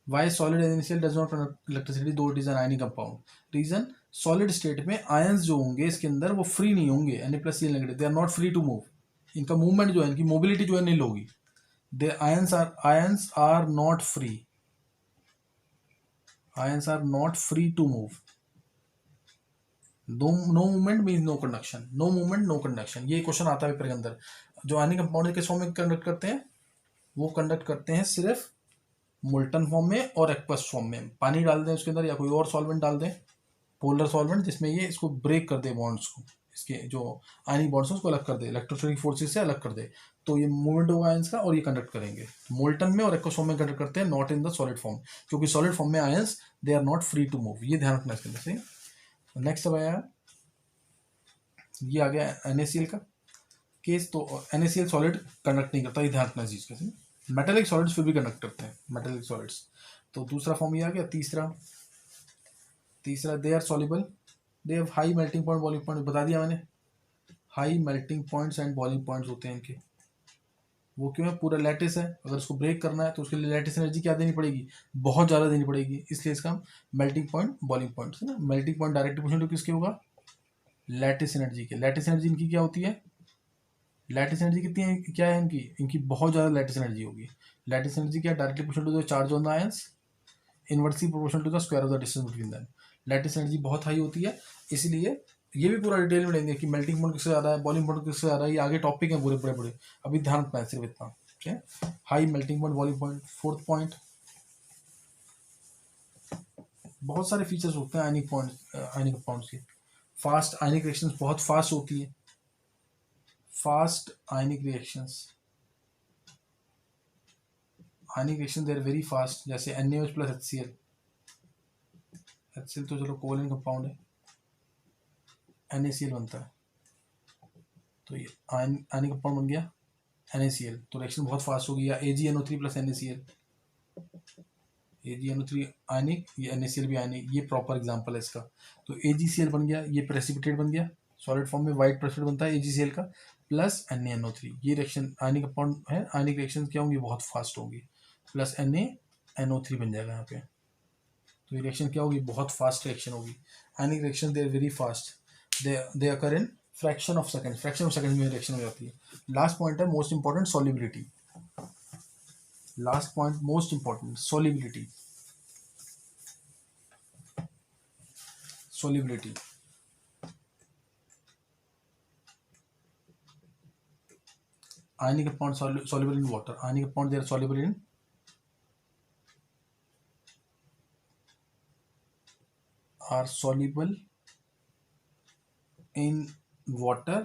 why solid NaCl does not conduct electricity though it is an ionic compound. Reason, solid state में ions जो होंगे इसके अंदर वो फ्री नहीं होंगे, Na plus Cl negative, they are not free to move, इनका मूवमेंट जो है, इनकी मोबिलिटी जो है नील होगी। They ions are not free, ions are not free to move. No movement means no conduction, no movement no conduction, ये question आता है पेपर के अंदर। जो आयनिक कंपाउंड किस फॉर्म में कंडक्ट करते हैं, वो कंडक्ट करते हैं सिर्फ मोल्टन फॉर्म में और एक्वस फॉर्म में। पानी डाल दें उसके अंदर या कोई और सॉल्वेंट डाल दें, पोलर सॉल्वेंट, जिसमें ये इसको ब्रेक कर दे बॉन्ड्स को, इसके जो आयनिक बॉन्ड्स उसको अलग कर दे, इलेक्ट्रोस्टैटिक फोर्सेस से अलग कर दे, तो ये मूवमेंट होगा आयंस का और ये कंडक्ट करेंगे। मोल्टन में और एक्वस फॉर्म में कंडक्ट करते हैं, not in the solid form, क्योंकि सॉलिड फॉर्म में ions they are not free to move, ये ध्यान रखना इसके अंदर से। नेक्स्ट अब आया, ये आ गया NaCl का केस। तो NaCl सॉलिड कंडक्ट नहीं करता, ये ध्यान रखना इस चीज का। मेटेलिक सॉलिड्स फिर भी कंडक्ट करते हैं, मेटेलिक सॉलिड्स। तो दूसरा फॉर्म ये आ गया। तीसरा they are soluble, they have high melting point, boiling point, बता दिया मैंने, high melting points and boiling points होते हैं इनके। वो क्यों है, पूरा लैटिस है, अगर उसको ब्रेक करना है तो उसके लिए लैटिस एनर्जी क्या देनी पड़ेगी, बहुत ज़्यादा देनी पड़ेगी, इसलिए इसका मेल्टिंग पॉइंट बॉइलिंग पॉइंट है ना। Melting point direct proportional to किसके होगा, लैटिस एनर्जी के। लैटिस एनर्जी इनकी क्या होती है, लैटिस एनर्जी कितनी है, क्या है इनकी, इनकी बहुत ज़्यादा लैटिस एनर्जी होगी। लैटिस एनर्जी क्या, directly proportional to the charge on the ions, inversely proportional to the square of the distance between them. Lattice energy बहुत हाई होती है, इसलिए ये भी पूरा डिटेल में लेंगे कि मेल्टिंग पॉइंट किससे ज़्यादा है, बॉइलिंग पॉइंट किससे ज़्यादा है, ये आगे टॉपिक है पूरे बड़े बड़े, अभी ध्यान रखना है सिर्फ इतना, ठीक है। High melting point, boiling point. Fourth point, बहुत सारे फीचर्स होते हैं आयनिक पॉइंट, आयनिक कंपाउंड्स के। फास्ट आयनिक रिएक्शंस बहुत फास्ट होती है, fast ionic reactions, ionic reaction they are very fast. जैसे NaOH प्लस HCl, HCl तो चलो कोवलेंट कंपाउंड है, NaCl बनता है, तो ये आयनिक कंपाउंड बन गया NaCl, तो रिएक्शन बहुत फास्ट होगी। या AgNO3 प्लस NaCl, AgNO3 आयनिक, ये NaCl भी आयनिक, ये प्रॉपर एग्जांपल है इसका। तो AgCl बन गया, ये प्रेसिपिटेट बन गया, सॉलिड फॉर्म में वाइट प्रेसिपिटेट बनता है AgCl का, प्लस NaNO3। ये रिएक्शन आयनिक कंपाउंड है, आयनिक रिएक्शन क्या होंगी, बहुत फास्ट होंगी, प्लस NaNO3 बन जाएगा यहाँ पे। तो ये रिएक्शन क्या होगी, बहुत फास्ट रिएक्शन होगी। Ionic reaction they are very fast, they occur in fraction of second में रिएक्शन हो जाती है। लास्ट पॉइंट है most important, solubility. Last point most important, solubility. solubility ionic compound soluble in water, ionic compound they are soluble in are soluble in water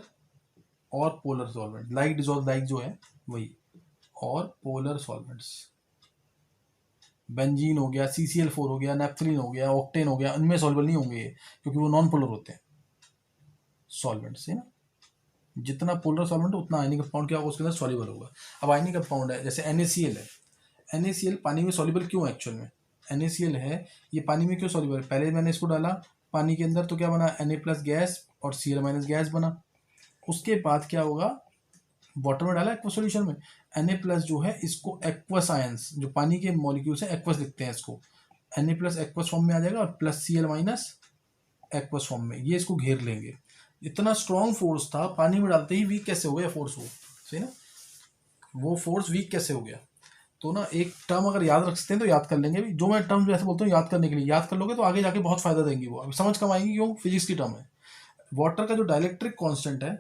और polar solvent, like dissolve like जो है वही, और polar solvents, benzene हो गया, CCl4 हो गया, naphthalene हो गया, ऑक्टेन हो गया, उनमें सॉल्युबल नहीं होंगे क्योंकि वो नॉन पोलर होते हैं सॉल्वेंट्स, है ना। जितना पोलर सॉल्वेंट उतना आयनिक कंपाउंड क्या होगा, उसके अंदर सॉल्युबल होगा। अब आयनिक कंपाउंड है जैसे NaCl है, NaCl पानी में सॉल्युबल क्यों है, एक्चुअल में NaCl है ये पानी में क्यों सॉल्युबल है, पहले मैंने इसको डाला पानी के अंदर तो क्या बना, Na+ गैस और Cl- गैस बना। उसके बाद क्या होगा, वाटर में डाला एक्वस सॉल्यूशन में, Na+ जो है इसको एक्वस आयंस, जो पानी के मॉलिक्यूल्स हैं एक्वस लिखते हैं इसको, Na+ एक्वस फॉर्म में आ जाएगा और प्लस Cl- एक्वस फॉर्म में, ये इसको घेर लेंगे। इतना स्ट्रॉन्ग फोर्स था, पानी में डालते ही वीक कैसे हो गया फोर्स, वो सही ना, वो फोर्स वीक कैसे हो गया। तो ना एक टर्म अगर याद रख सकते हैं तो याद कर लेंगे भी, जो मैं टर्म जैसे बोलता हूँ याद करने के लिए, याद कर लोगे तो आगे जाके बहुत फायदा देंगी वो, अभी समझ कम आएंगी, क्यों, फिजिक्स की टर्म है। वाटर का जो डाइलेक्ट्रिक कांस्टेंट है,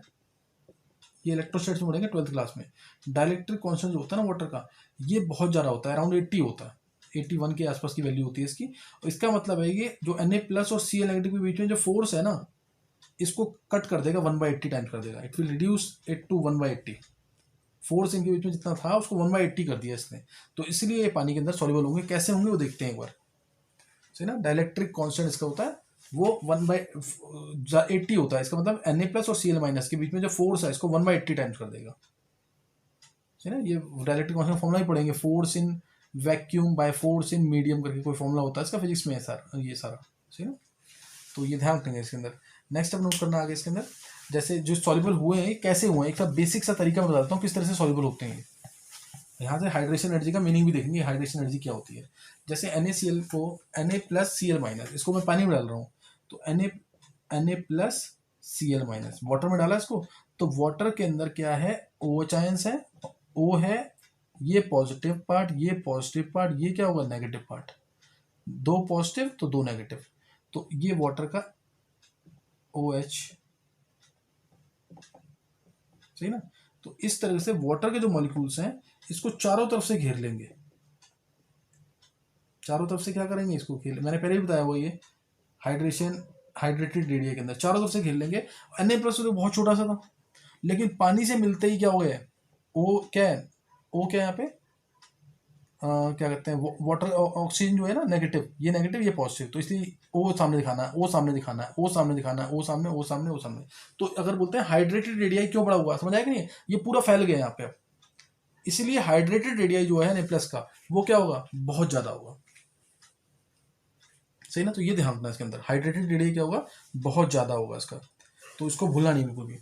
ये इलेक्ट्रोस्टैटिक्स में पढ़ेंगे 12th क्लास में, डाइलेक्ट्रिक कांस्टेंट जो होता है ना वाटर का, ये बहुत ज़्यादा होता है, अराउंड 80 होता है, 81 के आसपास की वैल्यू होती है इसकी। और इसका मतलब है कि जो Na+ और Cl- के बीच में जो फोर्स है ना, इसको कट कर देगा, 1/80 टाइम्स कर देगा, it will reduce it to 1/80। Force इनके बीच में जितना था उसको 1/80 कर दिया इसने, तो इसलिए ये पानी के अंदर सॉल्युबल होंगे। कैसे होंगे वो देखते हैं एक बार, सही ना। डाइलेक्ट्रिक कांस्टेंट इसका होता है वो 1/80 होता है, इसका मतलब Na+ और Cl- के बीच में जो फोर्स है इसको 1/80 टाइम्स कर देगा, सही ना। ये डाइलेक्ट्रिक कांस्टेंट फॉर्मूला ही पढ़ेंगे, force in vacuum by force in medium करके कोई फॉर्मूला होता है इसका, फिजिक्स में है सर ये सारा, सही ना। तो ये ध्यान रखेंगे इसके अंदर। नेक्स्ट अब नोट करना आगे इसके अंदर, जैसे जो सॉल्युबल हुए हैं कैसे हुए हैं, एक सा बेसिक सा तरीका मैं बताता हूँ किस तरह से सॉल्युबल होते हैं। यहाँ से हाइड्रेशन एनर्जी का मीनिंग भी देखेंगे, हाइड्रेशन एनर्जी क्या होती है। जैसे NaCl को Na+ Cl-, इसको मैं पानी में डाल रहा हूँ, तो Na+ Cl-, वाटर में डाला इसको, तो वाटर के अंदर क्या है, OH आयंस है, O है, ये पॉजिटिव पार्ट, ये पॉजिटिव पार्ट, ये क्या होगा, नेगेटिव पार्ट, दो पॉजिटिव तो दो नेगेटिव, तो ये वाटर का OH, सही ना। तो इस तरह से वाटर के जो मॉलिक्यूल्स हैं इसको चारों तरफ से घेर लेंगे, चारों तरफ से क्या करेंगे, इसको घेर, मैंने पहले ही बताया वो ये हाइड्रेटेड रेडिया के अंदर चारों तरफ से घेर लेंगे। Na+ तो बहुत छोटा सा था, लेकिन पानी से मिलते ही क्या हो गया, ओ क्या है, ओ क्या है यहाँ पे क्या कहते हैं, वाटर ऑक्सीजन जो है ना नेगेटिव, ये नेगेटिव ये पॉजिटिव, तो इसलिए ओ सामने दिखाना है, ओ सामने दिखाना है, ओ सामने दिखाना है, ओ सामने, ओ सामने, ओ सामने। तो अगर बोलते हैं हाइड्रेटेड रेडिया क्यों बड़ा हुआ, समझ आया कि नहीं, ये पूरा फैल गया यहाँ पे अब, इसलिए हाइड्रेटेड रेडिया जो है Na+ का वो क्या होगा, बहुत ज्यादा होगा, सही ना। तो ये ध्यान रखना इसके अंदर, हाइड्रेटेड रेडिया क्या होगा, बहुत ज्यादा होगा इसका, तो इसको भूलना नहीं बिल्कुल भी।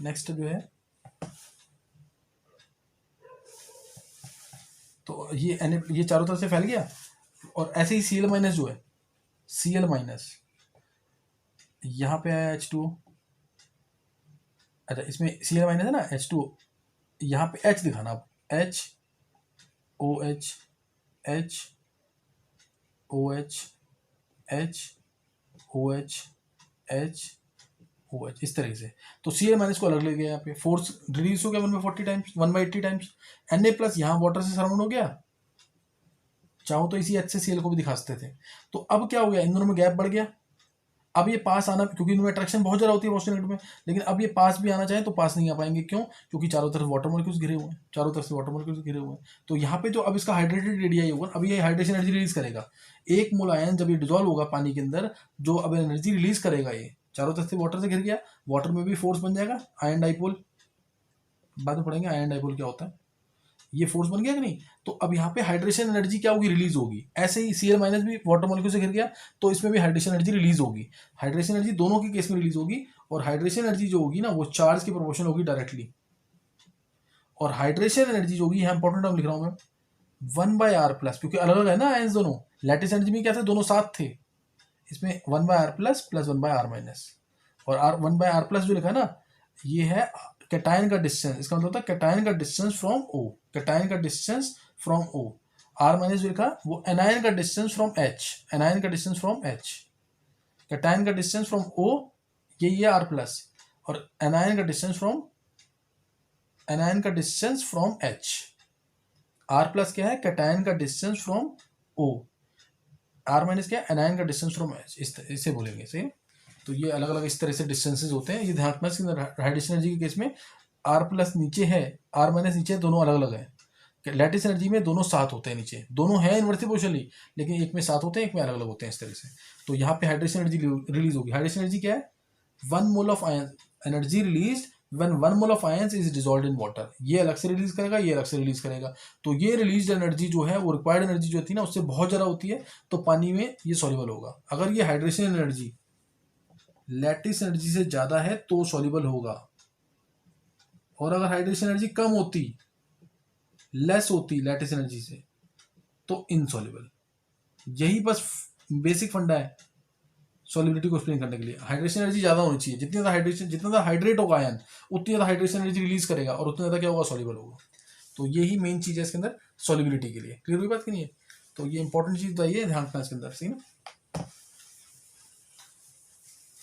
नेक्स्ट जो है, तो ये चारों तरफ से फैल गया, और ऐसे ही Cl- जो है, Cl- यहाँ पे आया H2O, अच्छा इसमें Cl- है ना H2O, यहाँ पे H दिखाना, अब H OH H OH H OH H OH, इस तरीके से। तो Cl- को अलग ले गया, यहाँ पे फोर्स रिड्यूस हो गया 1/40 टाइम्स, 1/80 टाइम्स। Na+ यहाँ वाटर से सराउंड हो गया, चाहो तो इसी H से Cl को भी दिखा सकते थे। तो अब क्या हो गया, इन दोनों में गैप बढ़ गया, अब ये पास आना, क्योंकि इनमें अट्रैक्शन बहुत ज़्यादा होती है पॉजिटिव नेगेटिव में, लेकिन अब ये पास भी आना चाहे तो पास नहीं आ पाएंगे, क्यों, क्योंकि चारों तरफ वाटर मॉलिक्यूल्स घिरे हुए हैं, चारों तरफ से वाटर मॉलिक्यूल्स घिरे हुए हैं। तो यहाँ पे जो अब इसका हाइड्रेटेड रेडिया होगा, अब ये हाइड्रेशन एनर्जी रिलीज करेगा, एक मोल आयन जब ये डिजोल्व होगा पानी के अंदर, जो अब एनर्जी रिलीज करेगा, ये चारों तरफ से वाटर से घिर गया, वाटर में भी फोर्स बन जाएगा, आयन डाइपोल, बाद में पढ़ेंगे आयन डाइपोल क्या होता है। ये फोर्स बन गया कि नहीं। तो अब यहाँ पे हाइड्रेशन एनर्जी क्या होगी, रिलीज होगी। ऐसे ही Cl माइनस भी वाटर मॉलिक्यूल से घिर गया तो इसमें भी हाइड्रेशन एनर्जी रिलीज होगी। हाइड्रेशन एनर्जी दोनों के केस में रिलीज होगी, और हाइड्रेशन एनर्जी जो होगी ना वो चार्ज की प्रोपोर्शन होगी डायरेक्टली। और हाइड्रेशन एनर्जी जो होगी, यहाँ इंपॉर्टेंट टर्म लिख रहा हूँ मैं, 1/r+, क्योंकि अलग अलग है ना आयंस दोनों। लैटिस एनर्जी में क्या थे, दोनों साथ थे। इसमें 1/r+ प्लस 1/r-, और R 1/r+ जो लिखा है ना, ये है कैटायन का डिस्टेंस। इसका मतलब होता है कैटायन का डिस्टेंस फ्रॉम O, कैटायन का डिस्टेंस फ्रॉम O। R- जो लिखा वो एनायन का डिस्टेंस फ्रॉम H, एनायन का डिस्टेंस फ्रॉम H। कैटायन का डिस्टेंस फ्रॉम O ये R+, और एनायन का डिस्टेंस फ्रॉम H। R+ क्या है, कैटायन का डिस्टेंस फ्रॉम O। R- क्या है, एनायन का डिस्टेंस फ्रॉम H। इससे बोलेंगे, सही है। तो ये अलग अलग इस तरह से डिस्टेंसेज होते हैं, ये ध्यान रखना। इसके अंदर हाइड्रेशन एनर्जी के केस में R+ नीचे है, R- नीचे है, दोनों अलग अलग है। लैटिस एनर्जी में दोनों साथ होते हैं नीचे, दोनों हैं इन्वर्सिव पोजिशनली, लेकिन एक में साथ होते हैं, एक में अलग अलग होते हैं, इस तरह से। तो यहाँ पे हाइड्रेशन एनर्जी रिलीज होगी। हाइड्रेशन एनर्जी क्या है, 1 mole of ion energy release when 1 mole of ions is dissolved in water. ये अलग से रिलीज करेगा, ये अलग से रिलीज करेगा। तो ये रिलीज एनर्जी जो है वो रिक्वायर्ड एनर्जी जो होती है ना उससे बहुत ज़्यादा होती है, तो पानी में ये सॉल्युबल होगा। अगर ये हाइड्रेशन एनर्जी लैटिस एनर्जी से ज़्यादा है तो सॉल्युबल होगा, और अगर हाइड्रेशन एनर्जी कम होती, लेस होती लैटिस एनर्जी से, तो इनसॉल्युबल। यही बस बेसिक फंडा है सॉल्युबिलिटी को एक्सप्लेन करने के लिए। हाइड्रेशन एनर्जी ज़्यादा होनी चाहिए, जितनी ज़्यादा हाइड्रेशन, जितना ज़्यादा हाइड्रेट होगा आयन, उतनी ज़्यादा हाइड्रेशन एनर्जी रिलीज करेगा, और उतना ज़्यादा क्या होगा, सॉल्युबल होगा। तो यही मेन चीज़ है इसके अंदर सॉल्युबिलिटी के लिए। क्लियर हुई बात कि नहीं है। तो ये इंपॉर्टेंट चीज़ बताइए, ध्यान रखना इसके अंदर, सही ना।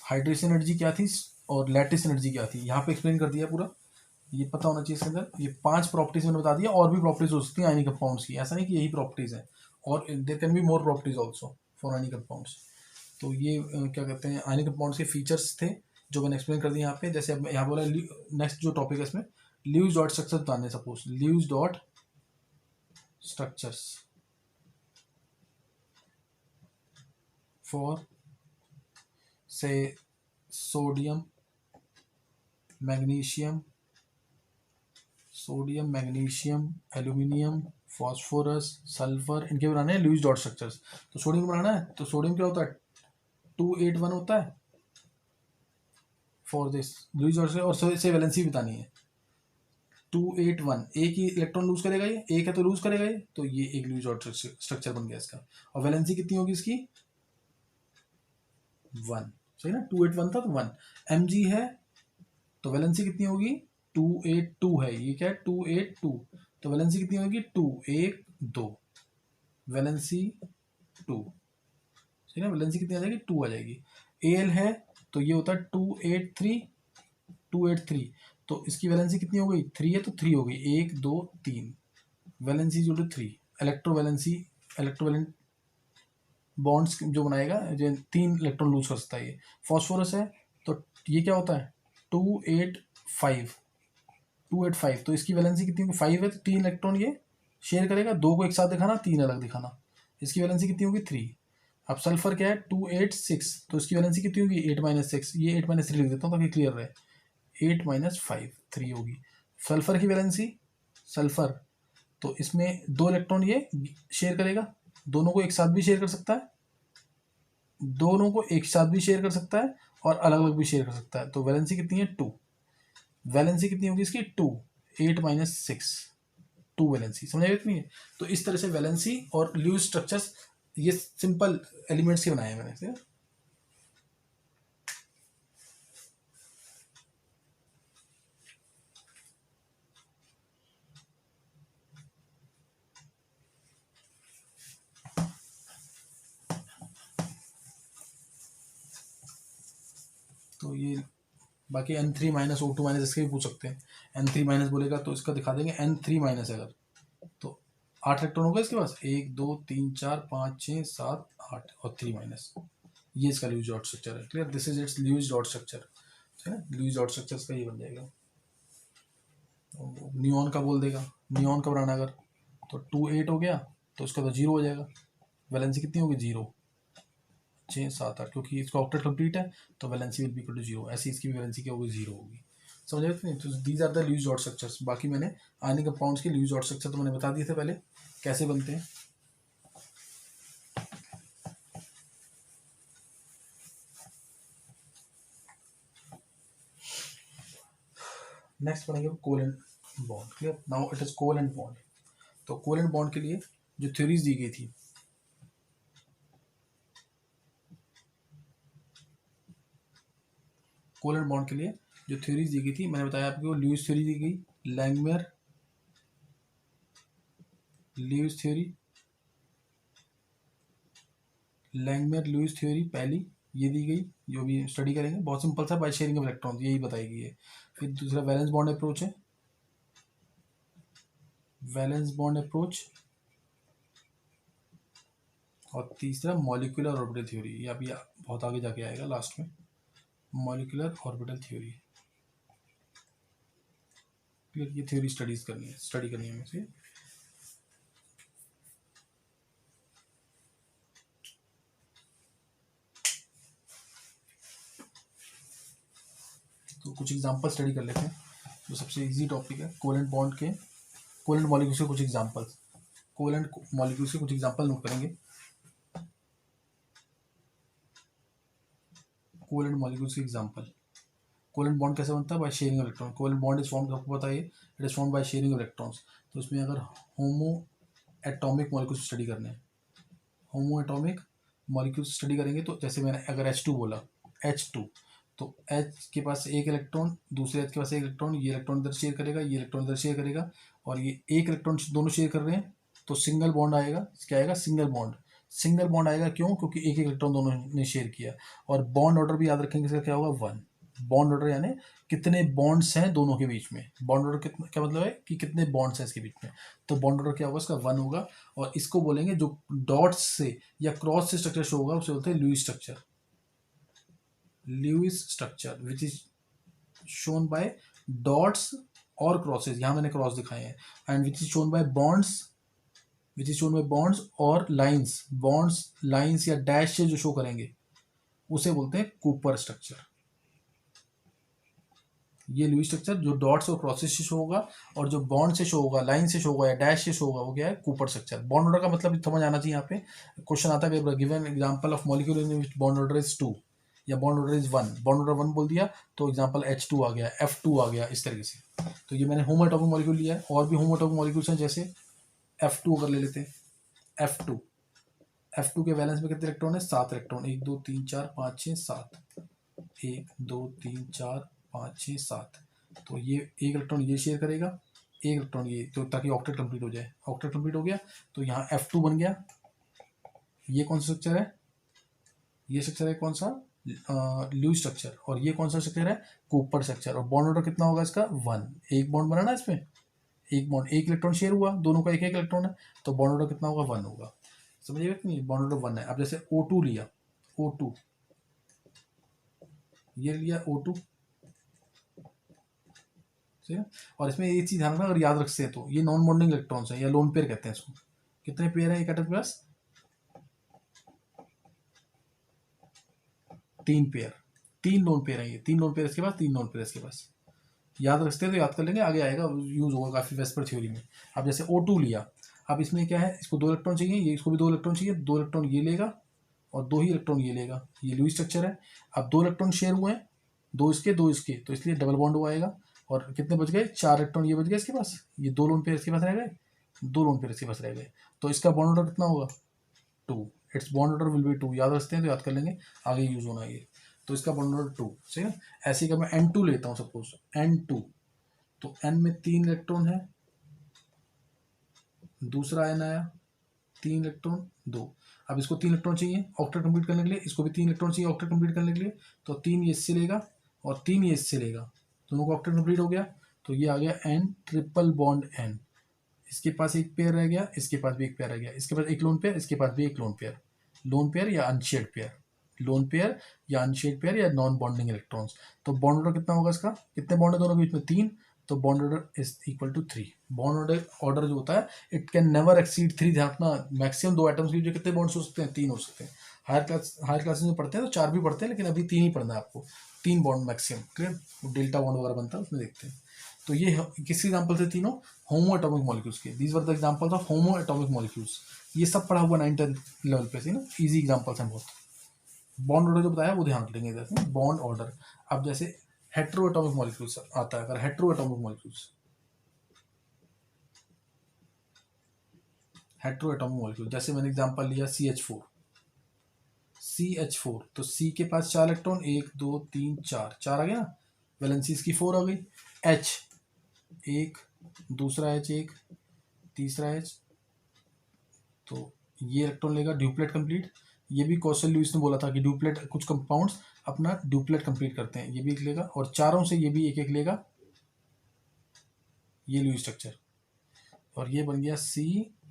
हाइड्रेशन एनर्जी क्या थी और लैटिस एनर्जी क्या थी, यहाँ पे एक्सप्लेन कर दिया पूरा। ये पता होना चाहिए इसके अंदर। ये 5 प्रॉपर्टीज मैंने बता दिया, और भी प्रॉपर्टीज हो सकती हैं आयनिक कंपाउंड्स की, ऐसा नहीं कि यही प्रॉपर्टीज हैं, और there can be more properties also for ionic compounds. तो ये क्या कहते हैं, आयनिक कंपाउंड्स के फीचर्स थे जो मैंने एक्सप्लेन कर दिए यहाँ पे। जैसे अब यहाँ बोला नेक्स्ट जो टॉपिक है इसमें, ल्यूइस डॉट स्ट्रक्चर बताने। Suppose Lewis dot structures for say sodium magnesium aluminium phosphorus sulphur, इनके बनाने हैं ल्यूइस डॉट स्ट्रक्चर्स। तो सोडियम बनाना है, तो सोडियम क्या होता है, 281 होता है फॉर दिस लूज, और से वैलेंसी बतानी है 281। एक ही इलेक्ट्रॉन लूज करेगा, ये एक है तो लूज करेगा ये, तो ये एक लूज ऑर्डर स्ट्रक्चर बन गया इसका। और वैलेंसी कितनी होगी इसकी, 1, सही ना। 281 था तो 1 mg है, तो वैलेंसी कितनी होगी, 282 है, ये क्या है 282, तो वैलेंसी कितनी होगी 2, 1 2, वैलेंसी 2, सही ना। वैलेंसी कितनी आ जाएगी, 2 आ जाएगी। Al है तो ये होता है 283, तो इसकी वैलेंसी कितनी हो गई, 3 है तो 3 हो गई, 1 2 3, वैलेंसी जो 3। इलेक्ट्रोवैलेंट बॉन्ड्स जो बनाएगा, जो 3 इलेक्ट्रॉन लूज कर सकता है ये। फॉस्फोरस है तो ये क्या होता है 285, तो इसकी वैलेंसी कितनी होगी, 5 है तो 3 इलेक्ट्रॉन ये शेयर करेगा, 2 को एक साथ दिखाना, 3 अलग दिखाना। इसकी वैलेंसी कितनी होगी 3। अब सल्फर क्या है 286, तो इसकी वैलेंसी कितनी होगी 8-6, ये 8-3 लिख देता हूँ ताकि क्लियर रहे। 8-5 3 होगी सल्फर की वैलेंसी। सल्फर तो इसमें 2 इलेक्ट्रॉन ये शेयर करेगा, दोनों को एक साथ भी शेयर कर सकता है, दोनों को एक साथ भी शेयर कर सकता है, और अलग अलग भी शेयर कर सकता है। तो वैलेंसी कितनी है 2, वैलेंसी कितनी होगी इसकी 2, 8-6, 2 वैलेंसी, समझ आएगा कितनी है। तो इस तरह से वैलेंसी और ल्यूइस स्ट्रक्चर्स ये सिंपल एलिमेंट्स के बनाए हैं मैंने। तो ये बाकी N3-O2- इसके भी पूछ सकते हैं। N3- बोलेगा तो इसका दिखा देंगे N3- अगर, तो 8 इलेक्ट्रॉन होगा इसके पास, 1 2 3 4 5 6 7 8 और 3-, ये इसका ल्यूइस डॉट स्ट्रक्चर है। Clear, this is it's Lewis dot structure, है ना। ल्यूइस डॉट स्ट्रक्चर का ये बन जाएगा। नियॉन का बोल देगा, नियॉन का बनाना अगर, तो 2 8 हो गया, तो इसका तो 0 हो जाएगा। वैलेंसी कितनी होगी 0, 6 7 8, क्योंकि इसका ऑक्टेट कंप्लीट है तो valency will be equal to 0। ऐसी इसकी भी वैलेंसी क्या होगी 0 होगी। समझ रहे नहीं? तो these are the Lewis dot structures. बाकी मैंने आयनिक कंपाउंड्स के लुईस डॉट स्ट्रक्चर तो मैंने बता दिए थे पहले कैसे बनते हैं। नेक्स्ट पढ़ेंगे covalent bond. Clear? Now it is covalent bond. तो कोवेलेंट बॉन्ड के लिए जो थ्योरीज दी गई थी, कोवेलेंट बॉन्ड के लिए जो थ्योरीज दी गई थी मैंने बताया आपको, लुईस थ्योरी दी गई, Langmuir Lewis theory, Langmuir Lewis theory पहली ये दी गई, जो भी स्टडी करेंगे बहुत सिंपल सा, बाय शेयरिंग ऑफ इलेक्ट्रॉन्स, यही बताई गई है। फिर दूसरा वैलेंस बॉन्ड अप्रोच है, वैलेंस बॉन्ड अप्रोच, और तीसरा मॉलिक्यूलर ऑर्बिटल थ्योरी, ये अभी बहुत आगे जाके आएगा लास्ट में, मॉलिक्यूलर ऑर्बिटल थ्योरी। ये थ्योरी स्टडी करनी है मुझे। तो कुछ एग्जांपल स्टडी कर लेते हैं, जो सबसे इजी टॉपिक है, कोवेलेंट बॉन्ड के, कोवेलेंट मॉलिक्यूल्स के कुछ एग्जांपल, कोवेलेंट मॉलिक्यूल्स के कुछ एग्जांपल नोट करेंगे। कोवेलेंट मॉलिक्यूल्स के एग्जांपल, कोवेलेंट बॉन्ड कैसे बनता है? By sharing electron. Covalent bond is formed, आपको पता है it is formed by sharing electrons. तो उसमें अगर होमो एटॉमिक मॉलिक्यूल्स स्टडी करने हैं, होमो एटॉमिक मॉलिक्यूल्स स्टडी करेंगे, तो जैसे मैंने अगर H2 बोला, H2, तो H के पास एक इलेक्ट्रॉन, दूसरे H के पास एक इलेक्ट्रॉन, ये इलेक्ट्रॉन इधर शेयर करेगा, ये इलेक्ट्रॉन इधर शेयर करेगा, और ये एक इलेक्ट्रॉन दोनों शेयर कर रहे हैं, तो सिंगल बॉन्ड आएगा। क्या आएगा? Single bond. सिंगल बॉन्ड आएगा क्यों? क्योंकि एक एक इलेक्ट्रॉन दोनों ने शेयर किया। और बॉन्ड ऑर्डर भी याद रखेंगे, इसका क्या होगा? 1। बॉन्ड ऑर्डर यानी कितने बॉन्ड्स हैं दोनों के बीच में। बॉन्ड ऑर्डर कितना, क्या मतलब है कि कितने बॉन्ड्स हैं इसके बीच में। तो बॉन्ड ऑर्डर क्या होगा? इसका 1 होगा। और इसको बोलेंगे, जो डॉट्स से या क्रॉस से स्ट्रक्चर शो होगा उसे बोलते हैं Lewis structure. Lewis structure which is shown by dots और क्रॉसेस, यहाँ मैंने क्रॉस दिखाए हैं, and which is shown by bonds, which is shown by bonds और लाइंस, बॉन्ड्स लाइंस या डैश से जो शो करेंगे उसे बोलते हैं कूपर स्ट्रक्चर। ये लुईस स्ट्रक्चर जो डॉट्स और क्रॉसेस से शो होगा, और जो बॉन्ड से शो होगा, लाइन से शो होगा या डैश से शो होगा, वो क्या है? Cooper structure. बॉन्ड ऑर्डर का मतलब समझ आना चाहिए। यहाँ पे क्वेश्चन आता है, given example of molecule in which bond order is 2 या bond order is 1, bond order 1 बोल दिया तो एग्जांपल H2 आ गया, F2 आ गया, इस तरीके से। तो ये मैंने होमो एटॉमिक मॉलिक्यूल लिया है, और भी होमो एटॉमिक मॉलिक्यूल्स हैं, जैसे F2 अगर ले लेते हैं, F2, F2 के वैलेंस में कितने इलेक्ट्रॉन है? 7 इलेक्ट्रॉन, 1 2 3 4 5 6 7, 1 2 3 4 5 6 7। तो ये एक इलेक्ट्रॉन ये शेयर करेगा, एक इलेक्ट्रॉन ये, तो ताकि ऑक्टेट कंप्लीट हो जाए। ऑक्टेट कंप्लीट हो गया तो यहाँ F2 बन गया। ये कौन सा स्ट्रक्चर है? ये स्ट्रक्चर है कौन सा? Lewis structure. और ये कौन सा स्ट्रक्चर है? Cooper structure. और बॉन्ड ऑर्डर कितना होगा इसका? 1। एक बॉन्ड बना ना इसमें, एक बॉन्ड, एक इलेक्ट्रॉन शेयर हुआ, दोनों का एक एक इलेक्ट्रॉन है, तो बॉन्ड ऑर्डर कितना होगा? 1 होगा। समझिएगा कि नहीं? बॉन्ड ऑर्डर 1 है। अब जैसे O2 लिया, O2 ये लिया, O2, ठीक है। और इसमें एक चीज ध्यान रखना, अगर याद रखते हैं तो ये नॉन बॉन्डिंग इलेक्ट्रॉन्स है, या लोन पेयर कहते हैं इसको। कितने पेयर है एक एटम के पास? 3 पेयर, 3 लोन पेयर है ये, 3 लोन पेयर इसके पास, 3 लोन पेयर इसके पास। याद रखते हैं तो याद कर लेंगे, आगे आएगा, यूज होगा काफी वेस्पर थ्योरी में। अब जैसे O2 लिया, अब इसमें क्या है? इसको 2 इलेक्ट्रॉन चाहिए, ये इसको भी 2 इलेक्ट्रॉन चाहिए, 2 इलेक्ट्रॉन ये लेगा और 2 ही इलेक्ट्रॉन ये लेगा। ये लुईस स्ट्रक्चर है। अब 2 इलेक्ट्रॉन शेयर हुए हैं, 2 इसके 2 इसके, तो इसलिए डबल बॉन्ड हुआ आएगा। और कितने बच गए? 4 इलेक्ट्रॉन ये बच गए इसके पास, ये 2 लोन पेयर इसके पास रह गए, 2 लोन पेयर इसके पास रह गए। तो इसका बॉन्ड ऑर्डर कितना होगा? 2। It's bond order will be 2। याद रखते हैं तो याद कर लेंगे, आगे यूज होना ये। तो इसका बॉन्ड ऑर्डर 2, ठीक है। ऐसे ही अगर मैं N2 लेता हूँ सपोज, N2, तो N में 3 इलेक्ट्रॉन है, दूसरा N आया, 3 इलेक्ट्रॉन 2। अब इसको 3 इलेक्ट्रॉन चाहिए ऑक्टेट कंप्लीट करने के लिए, इसको भी 3 इलेक्ट्रॉन चाहिए ऑक्टेट कंप्लीट करने के लिए, तो 3 ये इससे लेगा और 3 ये इससे लेगा, दोनों का ऑक्टेट कंप्लीट हो गया। तो ये आ गया N ट्रिपल बॉन्ड N। इसके पास एक पेयर रह गया, इसके पास भी एक पेयर रह गया, इसके पास एक लोन पेयर, इसके पास भी एक लोन पेयर। लोन पेयर या अनशेड पेयर, लोन पेयर या अनशेड पेयर या नॉन बॉन्डिंग इलेक्ट्रॉन्स। तो बॉन्ड ऑर्डर कितना होगा इसका? कितने बॉन्ड है दोनों के बीच में? 3। तो bond order is equal to 3। Bond order जो होता है, इट कैन नेवर एक्सीड 3। ध्यान रखना, मैक्सिमम 2 एटम्स के बीच में कितने बॉन्ड्स हो सकते हैं? 3 हो सकते हैं। हायर क्लासेस में पढ़ते हैं तो 4 भी पढ़ते हैं, लेकिन अभी 3 ही पढ़ना है आपको, 3 bond maximum, clear. Delta bond वगैरह बनता है उसमें देखते हैं। तो ये किस एग्जाम्पल थे तीनों, होमो एटॉमिक मॉलिक्यूल्स के, these were the examples of homo atomic molecules. ये सब पढ़ा हुआ 9th-10th लेवल पे से ना, ईजी एग्जाम्पल्स हैं बहुत। बॉन्ड ऑर्डर जो बताया वो ध्यान रखेंगे, जैसे बॉन्ड ऑर्डर। अब जैसे हेट्रो एटॉमिक मॉलिक्यूल्स आता है, अगर hetero atomic molecules, hetero atomic molecule, जैसे मैंने एग्जांपल लिया CH4, CH4, तो C के पास 4 इलेक्ट्रॉन, 1 2 3 4, 4 आ गया ना, वैलेंसी इसकी 4 आ गई। H, एक, दूसरा H, एक, तीसरा H, तो ये इलेक्ट्रॉन लेगा ड्यूप्लेट कंप्लीट। ये भी कौशल लुईस ने बोला था कि ड्यूप्लेट, कुछ कंपाउंड्स अपना ड्यूप्लेट कंप्लीट करते हैं, ये भी एक लेगा, और चारों से ये भी एक एक लेगा, ये लुईस स्ट्रक्चर। और ये बन गया C,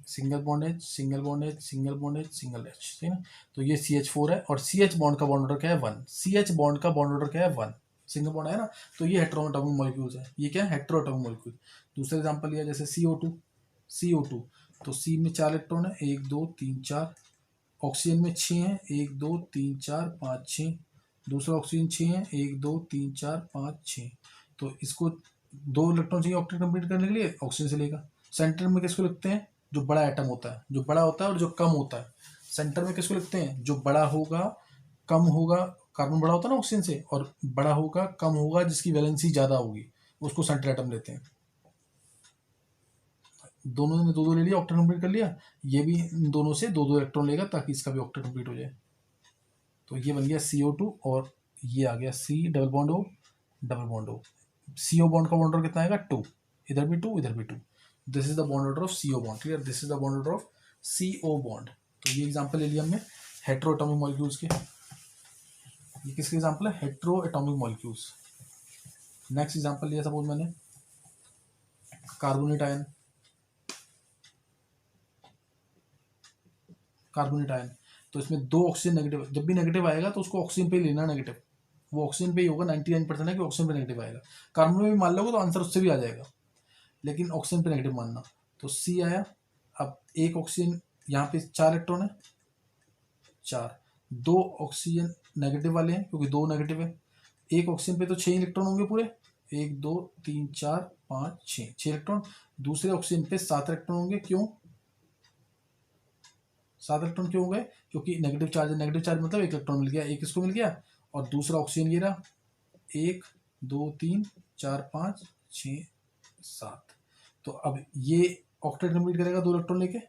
single bond H, single bond H, single bond H, single H, ठीक है ना। तो ये CH4 है, और CH बॉन्ड का बॉन्ड ऑर्डर क्या है 1, CH बॉन्ड का बॉन्ड ऑर्डर क्या है 1, सिंगल बॉन्ड है ना। तो ये हेट्रोएटॉमिक मॉलिक्यूल्स है, ये क्या है हेट्रोएटॉमिक मॉलिक्यूल। दूसरा एग्जांपल लिया जैसे CO2, तो C में 4 इलेक्ट्रॉन है, 1 2 3 4, ऑक्सीजन में 6 है, 1 2 3 4 5 6, दूसरा ऑक्सीजन 6 है, 1 2 3 4 5 6, तो इसको 2 इलेक्ट्रॉन चाहिए ऑक्टेट कंप्लीट करने के लिए, ऑक्सीजन से लेगा। सेंटर में किसको लिखते हैं, जो बड़ा एटम होता है, जो बड़ा होता है और जो कम होता है। सेंटर में किसको लिखते हैं, जो बड़ा होगा, कम होगा, कार्बन बड़ा होता है ना ऑक्सीजन से, और बड़ा होगा कम होगा जिसकी वैलेंसी ज़्यादा होगी, उसको सेंटर एटम लेते हैं। दोनों ने 2 2 ले लिया, ऑक्टेट कंप्लीट कर लिया, ये भी इन दोनों से 2 2 इलेक्ट्रॉन लेगा ताकि इसका भी ऑक्टेट कंप्लीट हो जाए। तो ये बन गया CO2, और ये आ गया C double bond O double bond O। CO bond का बॉन्ड ऑर्डर कितना आएगा 2, इधर भी 2 इधर भी 2, this is the bond order of CO bond, clear, this is the bond order of CO bond. तो ये एग्जांपल ले लिया हमने हेट्रोएटॉमिक मॉलिक्यूल्स के। ये किसके एग्जांपल है, हेट्रोएटॉमिक मॉलिक्यूल्स। नेक्स्ट एग्जांपल लिया सपोज मैंने कार्बोनेट आयन, कार्बोनेट आयन, तो इसमें 2 ऑक्सीजन नेगेटिव, जब भी नेगेटिव आएगा तो उसको ऑक्सीजन पे ही लेना नेगेटिव, वो ऑक्सीजन पे ही होगा, 99% है कि ऑक्सीजन पे नेगेटिव आएगा। कार्बन में भी मान लोगे तो आंसर उससे भी आ जाएगा, लेकिन ऑक्सीजन पे नेगेटिव मानना। तो C आया, अब एक ऑक्सीजन, यहाँ पे 4 इलेक्ट्रॉन है, 4, 2 ऑक्सीजन नेगेटिव वाले हैं क्योंकि 2 नेगेटिव है, एक ऑक्सीजन पे तो 6 इलेक्ट्रॉन होंगे पूरे, 1 2 3 4 5 6 इलेक्ट्रॉन। दूसरे ऑक्सीजन पे 7 इलेक्ट्रॉन होंगे, क्यों 7 इलेक्ट्रॉन क्यों हो गए, क्योंकि नेगेटिव चार्ज मतलब 1 इलेक्ट्रॉन मिल गया, एक इसको मिल गया, और दूसरा ऑक्सीजन ये रहा, 1 2 3 4 5 6 7। तो अब ये ऑक्टेट कंप्लीट करेगा 2 इलेक्ट्रॉन लेके,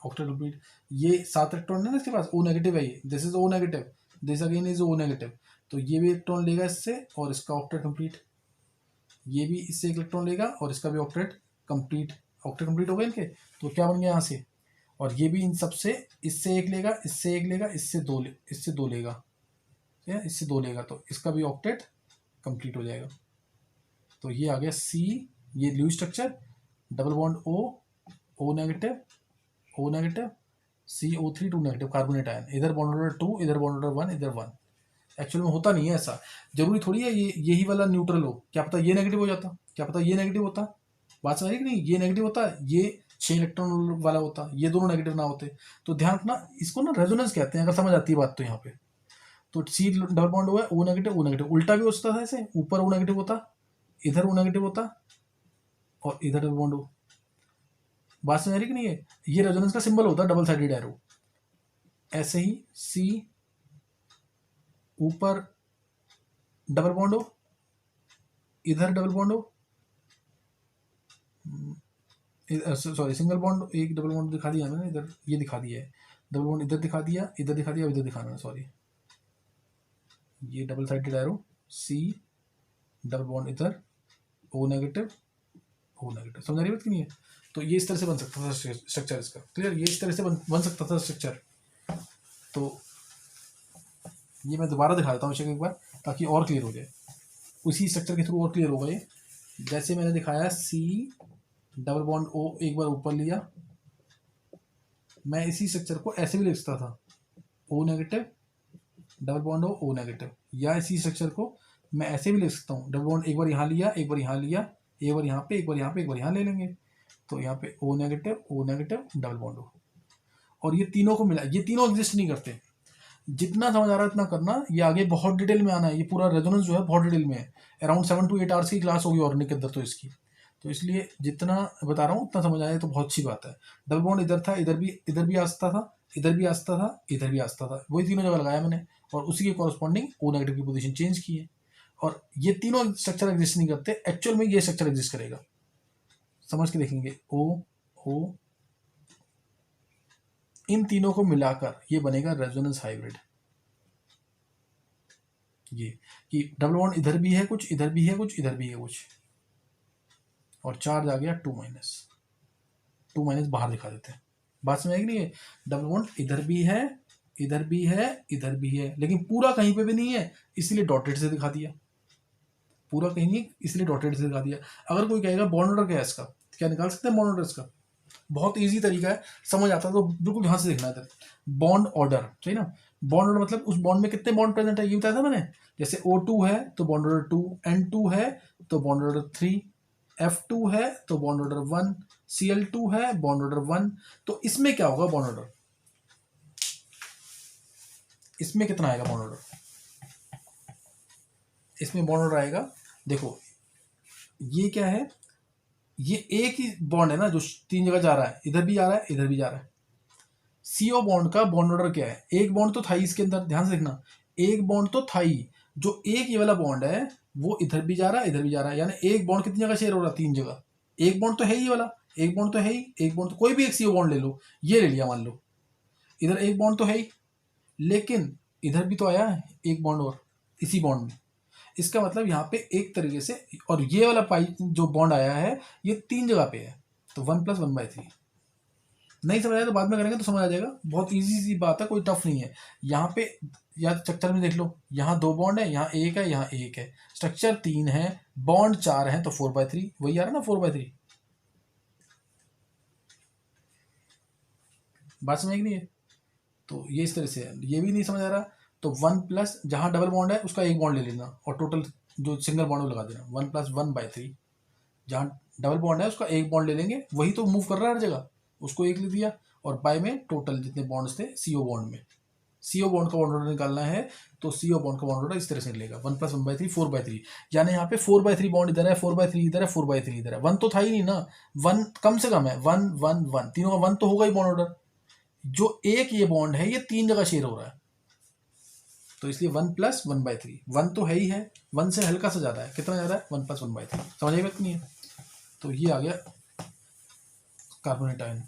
ऑक्टेट कंप्लीट, ये 7 इलेक्ट्रॉन है ना इसके पास, O नेगेटिव है, ये this is O negative, this again is O negative, तो ये भी इलेक्ट्रॉन लेगा इससे और इसका ऑक्टेट कंप्लीट, ये भी इससे 1 इलेक्ट्रॉन लेगा और इसका भी ऑक्टेट कंप्लीट, ऑक्टेट कंप्लीट हो गए इनके। तो क्या बन गया यहाँ से, और ये भी इन सबसे, इससे 1 लेगा, इससे 1 लेगा, इससे 2 इससे 2 लेगा, ठीक है, इससे 2 लेगा, तो इसका भी ऑक्टेट कंप्लीट हो जाएगा। तो ये आ गया C, ये Lewis structure, double bond O negative CO3 2 negative, carbonate ion, इधर बॉन्ड ऑर्डर 2, इधर बॉन्ड ऑर्डर 1, इधर 1। एक्चुअल में होता नहीं है ऐसा, जरूरी थोड़ी है ये यही वाला न्यूट्रल हो, क्या पता ये नेगेटिव हो जाता, क्या पता ये नेगेटिव होता, बात समझ कि नहीं, ये नेगेटिव होता, ये 6 इलेक्ट्रॉन वाला होता, ये दोनों नेगेटिव ना होते। तो ध्यान रखना, इसको ना रेजोनेंस कहते हैं, अगर समझ आती है बात तो यहाँ पे। तो C डबल बॉन्ड हुआ है, O नेगेटिव, उल्टा भी हो सकता था ऐसे, ऊपर O नेगेटिव होता, इधर O नेगेटिव होता, और इधर डबल बॉन्ड हो, बात समझ रही कि नहीं है, ये रेजोनेंस का सिंबल होता है, डबल साइडेड एरो। ऐसे ही C ऊपर डबल बॉन्ड हो, इधर डबल बॉन्ड हो, सॉरी सिंगल बॉन्ड, एक डबल बॉन्ड दिखा दिया मैंने, इधर ये दिखा दिया है, डबल बॉन्ड इधर दिखा दिया, इधर दिखा दिया, इधर दिखाना है, सॉरी, ये double sided arrow, C double bond इधर, O नेगेटिव, समझ रही बात कि नहीं है। तो ये इस तरह से बन सकता था स्ट्रक्चर इसका, क्लियर, ये इस तरह से बन सकता था स्ट्रक्चर। तो ये मैं दोबारा दिखा देता हूँ एक बार ताकि और क्लियर हो जाए, उसी स्ट्रक्चर के थ्रू और क्लियर होगा ये। जैसे मैंने दिखाया C डबल बॉन्ड O एक बार ऊपर लिया, मैं इसी स्ट्रक्चर को ऐसे भी लिख सकता था, O negative double bond O negative, या इसी स्ट्रक्चर को मैं ऐसे भी लिख सकता हूँ, डबल बॉन्ड एक बार यहाँ लिया, एक बार यहाँ लिया, एक बार यहाँ पे, एक बार यहाँ पे, एक बार यहाँ ले लेंगे, तो यहाँ पे O negative double bond O, और ये तीनों को मिला, ये तीनों एग्जिस्ट नहीं करते, जितना समझ आ रहा है उतना करना, ये आगे बहुत डिटेल में आना है, ये पूरा रेजोनेंस जो है बहुत डिटेल में है, अराउंड 7 to 8 आवर्स की क्लास होगी ऑर्गेनिक के अंदर तो इसकी, तो इसलिए जितना बता रहा हूँ उतना समझ आया तो बहुत अच्छी बात है। डबल बॉन्ड इधर था, इधर भी आस्ता था, इधर भी आस्ता था, इधर भी आस्ता था, वही तीनों जगह लगाया मैंने, और उसी के कॉरस्पॉन्डिंग ओ नेगेटिव की पोजीशन चेंज की है, और ये तीनों स्ट्रक्चर एग्जिस्ट नहीं करते, एक्चुअल में ये स्ट्रक्चर एग्जिस्ट करेगा, समझ के देखेंगे। ओ इन तीनों को मिलाकर ये बनेगा रेजोनेंस हाइब्रिड। ये कि डबल बॉन्ड इधर भी है कुछ, इधर भी है कुछ, इधर भी है कुछ, और चार्ज आ गया 2 - बाहर दिखा देते हैं। बात समझ आएगी नहीं है? डबल बॉन्ड इधर भी है, इधर भी है, इधर भी है, लेकिन पूरा कहीं पे भी नहीं है, इसलिए डॉटेड से दिखा दिया, पूरा कहीं नहीं इसलिए डॉटेड से दिखा दिया। अगर कोई कहेगा बॉन्ड ऑर्डर क्या है इसका, क्या निकाल सकते हैं बॉन्ड ऑर्डर इसका? बहुत इजी तरीका है, समझ आता है तो बिल्कुल यहाँ से देखना है। बॉन्ड ऑर्डर, सही ना? बॉन्ड ऑर्डर मतलब उस बॉन्ड में कितने बॉन्ड प्रेजेंट है ये बताया था मैंने। जैसे O2 है तो बॉन्ड ऑर्डर 2, N2 है तो बॉन्ड ऑर्डर 3, F2 है तो बॉन्ड ऑर्डर 1, Cl2 है बॉन्ड ऑर्डर 1। तो इसमें क्या होगा बॉन्ड ऑर्डर, इसमें कितना आएगा बॉन्ड ऑर्डर? इसमें बॉन्ड ऑर्डर आएगा, देखो ये क्या है, ये एक ही बॉन्ड है ना जो 3 जगह जा रहा है, इधर भी जा रहा है, इधर भी जा रहा है। CO बॉन्ड का बॉन्ड ऑर्डर क्या है? एक बॉन्ड तो था ही इसके अंदर, ध्यान से देखना, एक बॉन्ड तो था ही, जो एक ये वाला बॉन्ड है वो इधर भी जा रहा है, इधर भी जा रहा है, यानी एक बॉन्ड कितनी जगह शेयर हो रहा है? 3 जगह। एक बॉन्ड तो है ही वाला, एक बॉन्ड तो है ही, एक बॉन्ड तो कोई भी एक CO बॉन्ड ले लो, ये ले लिया मान लो, इधर एक बॉन्ड तो है ही, लेकिन इधर भी तो आया है एक बॉन्ड और इसी बॉन्ड में। इसका मतलब यहाँ पे एक तरीके से, और ये वाला पाई जो बॉन्ड आया है ये 3 जगह पे है, तो 1+1/3। नहीं समझ आया तो बाद में करेंगे तो समझ आ जाएगा, बहुत इजी सी बात है, कोई टफ नहीं है। यहाँ पे या स्ट्रक्चर में देख लो, यहाँ 2 बॉन्ड है, यहाँ एक है, यहाँ एक है, स्ट्रक्चर 3 है, बॉन्ड 4 है, तो 4/3 वही आ रहा है ना, 4/3। बात समझ नहीं है? तो ये इस तरह से है, ये भी नहीं समझ आ रहा तो 1+ जहाँ डबल बॉन्ड है उसका एक बॉन्ड ले लेना, और टोटल जो सिंगल बॉन्ड लगा देना, 1+1/3। जहाँ डबल बॉन्ड है उसका एक बॉन्ड ले लेंगे, वही तो मूव कर रहा है हर जगह, उसको एक ले दिया, और बाय में टोटल जितने बॉन्ड्स थे CO बॉन्ड में, CO बॉन्ड का बॉन्ड ऑर्डर निकालना है तो CO बॉन्ड का बॉन्ड ऑर्डर इस तरह से लेगा, 1+1/3 4/3, यानी यहाँ पे 4/3 बॉन्ड इधर है, 4/3 इधर है, 4/3 इधर है। 1 तो था ही नहीं ना, 1 कम से कम है, 1 1 1 तीनों का 1 तो होगा ही बॉन्ड ऑर्डर। जो एक ये बॉन्ड है ये 3 जगह शेयर हो रहा है, तो इसलिए 1+1/3, 1 तो है ही है, 1 से हल्का सा ज़्यादा है, कितना ज़्यादा है? 1+1/3। समझ आई बात नहीं है? तो ये आ गया कार्बोनेट आयन,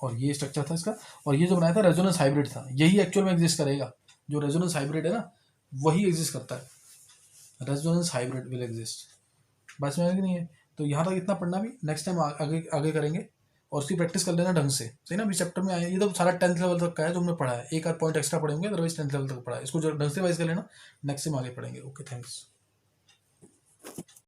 और ये स्ट्रक्चर था इसका, और ये जो बनाया था रेजोनेंस हाइब्रिड था, यही एक्चुअल में एग्जिस्ट करेगा। जो रेजोनेंस हाइब्रिड है ना वही एग्जिस्ट करता है, रेजोनेंस हाइब्रिड विल एग्जिस्ट। बस में नहीं है तो यहाँ तक इतना पढ़ना, भी नेक्स्ट टाइम आगे आगे करेंगे, और उसकी प्रैक्टिस कर लेना ढंग से, सही ना? अभी चैप्टर में आया ये तो सारा 10th लेवल तक का है जो हमने पढ़ा है, एक आध पॉइंट एक्स्ट्रा पढ़ेंगे, अदरवाइज 10th लेवल तक पढ़ा है, इसको जो ढंग से वाइज कर लेना, नेक्स्ट टाइम आगे पढ़ेंगे। Okay, thanks.